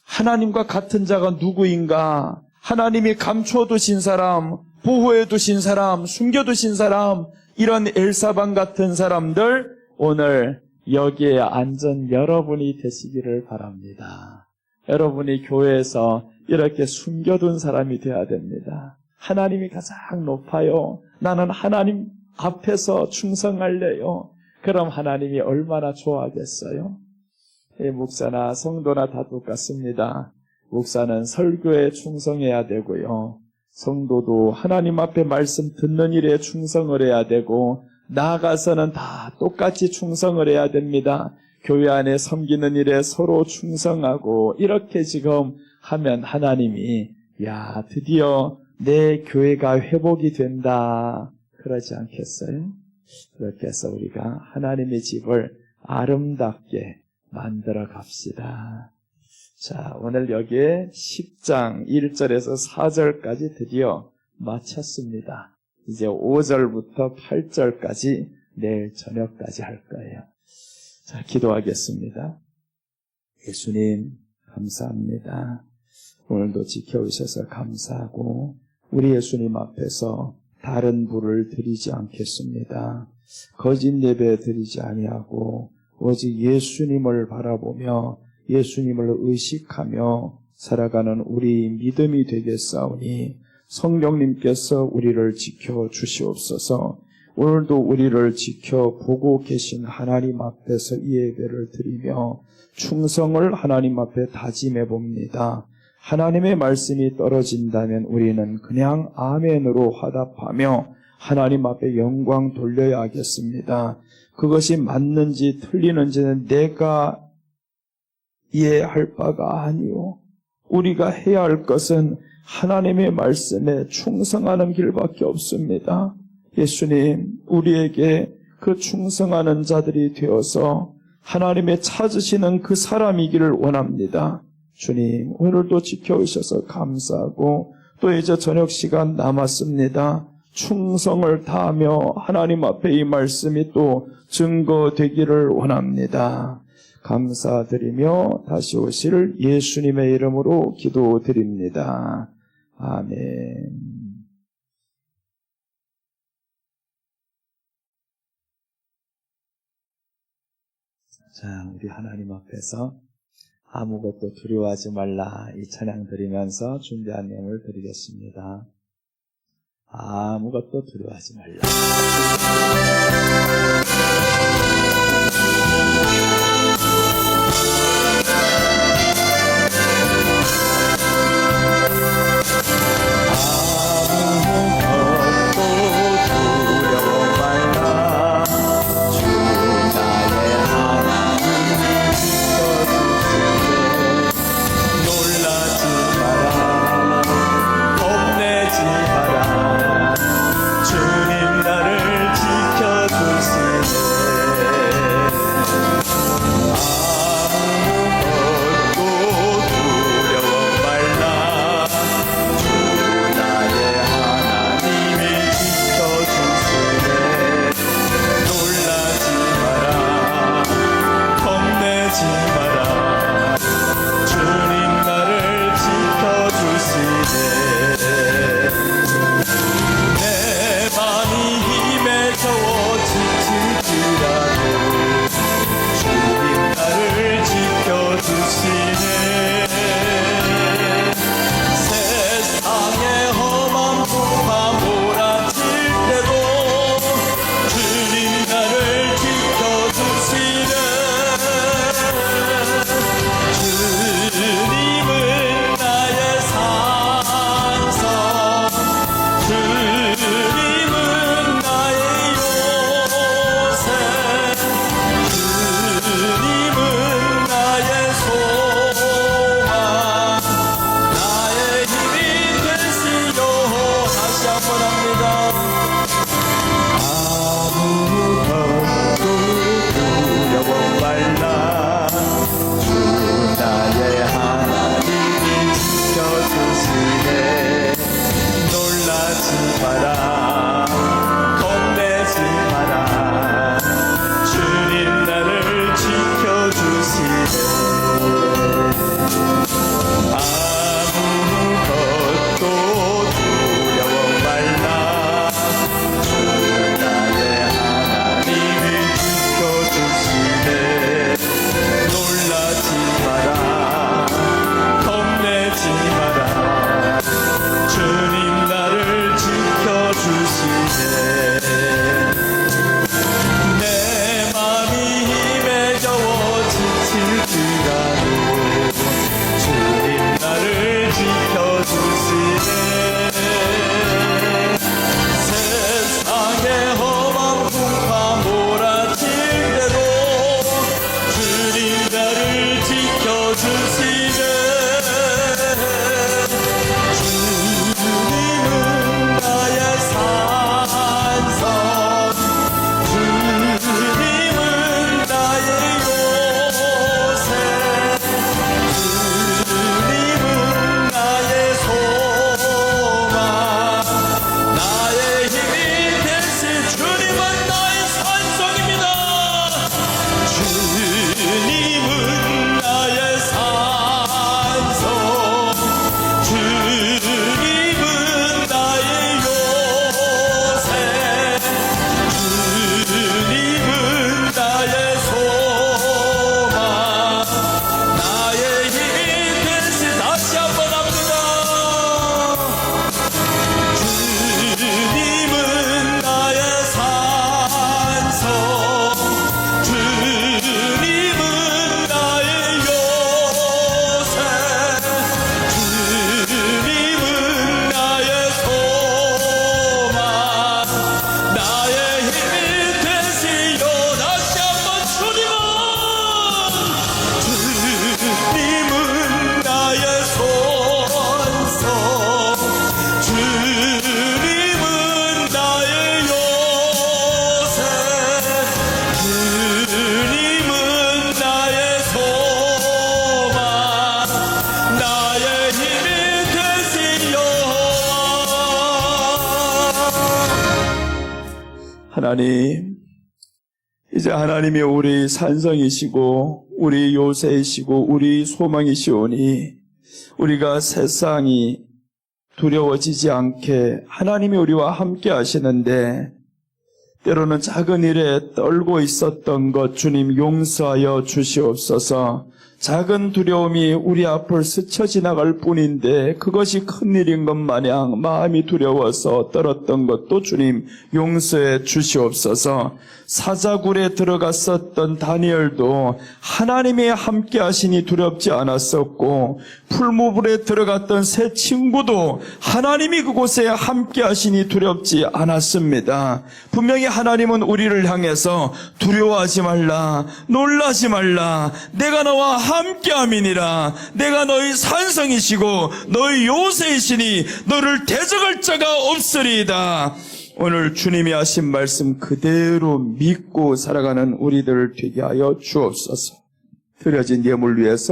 하나님과 같은 자가 누구인가? 하나님이 감춰두신 사람, 보호해두신 사람, 숨겨두신 사람, 이런 엘사반 같은 사람들 오늘 여기에 앉은 여러분이 되시기를 바랍니다. 여러분이 교회에서 이렇게 숨겨둔 사람이 되어야 됩니다. 하나님이 가장 높아요. 나는 하나님 앞에서 충성할래요. 그럼 하나님이 얼마나 좋아하겠어요? 목사나 성도나 다 똑같습니다. 목사는 설교에 충성해야 되고요. 성도도 하나님 앞에 말씀 듣는 일에 충성을 해야 되고 나아가서는 다 똑같이 충성을 해야 됩니다. 교회 안에 섬기는 일에 서로 충성하고 이렇게 지금 하면 하나님이 야 드디어 내 교회가 회복이 된다 그러지 않겠어요? 그렇게 해서 우리가 하나님의 집을 아름답게 만들어 갑시다. 자, 오늘 여기에 10장 1절에서 4절까지 드디어 마쳤습니다. 이제 5절부터 8절까지 내일 저녁까지 할 거예요. 자, 기도하겠습니다. 예수님 감사합니다. 오늘도 지켜주셔서 감사하고 우리 예수님 앞에서 다른 부를 드리지 않겠습니다. 거짓 예배 드리지 아니하고 오직 예수님을 바라보며 예수님을 의식하며 살아가는 우리 믿음이 되겠사오니 성령님께서 우리를 지켜주시옵소서. 오늘도 우리를 지켜보고 계신 하나님 앞에서 이 예배를 드리며 충성을 하나님 앞에 다짐해 봅니다. 하나님의 말씀이 떨어진다면 우리는 그냥 아멘으로 화답하며 하나님 앞에 영광 돌려야 하겠습니다. 그것이 맞는지 틀리는지는 내가 이해할 바가 아니오. 우리가 해야 할 것은 하나님의 말씀에 충성하는 길밖에 없습니다. 예수님, 우리에게 그 충성하는 자들이 되어서 하나님의 찾으시는 그 사람이기를 원합니다. 주님, 오늘도 지켜주셔서 감사하고 또 이제 저녁 시간 남았습니다. 충성을 다하며 하나님 앞에 이 말씀이 또 증거되기를 원합니다. 감사드리며 다시 오실 예수님의 이름으로 기도드립니다. 아멘. 자, 우리 하나님 앞에서 아무것도 두려워하지 말라 이 찬양 드리면서 준비한 내용을 드리겠습니다. 아무것도 두려워하지 말라. 주님 나를 지켜주시네. 하나님, 이제 하나님이 우리 산성이시고 우리 요새이시고 우리 소망이시오니 우리가 세상이 두려워지지 않게 하나님이 우리와 함께 하시는데, 때로는 작은 일에 떨고 있었던 것 주님 용서하여 주시옵소서. 작은 두려움이 우리 앞을 스쳐 지나갈 뿐인데 그것이 큰일인 것 마냥 마음이 두려워서 떨었던 것도 주님 용서해 주시옵소서. 사자굴에 들어갔었던 다니엘도 하나님이 함께 하시니 두렵지 않았었고, 풀무불에 들어갔던 세 친구도 하나님이 그곳에 함께 하시니 두렵지 않았습니다. 분명히 하나님은 우리를 향해서 두려워하지 말라, 놀라지 말라, 내가 너와 함께함이니라, 내가 너희 산성이시고 너희 요새이시니 너를 대적할 자가 없으리이다. 오늘 주님이 하신 말씀 그대로 믿고 살아가는 우리들을 되게 하여 주옵소서. 드려진 예물 위해서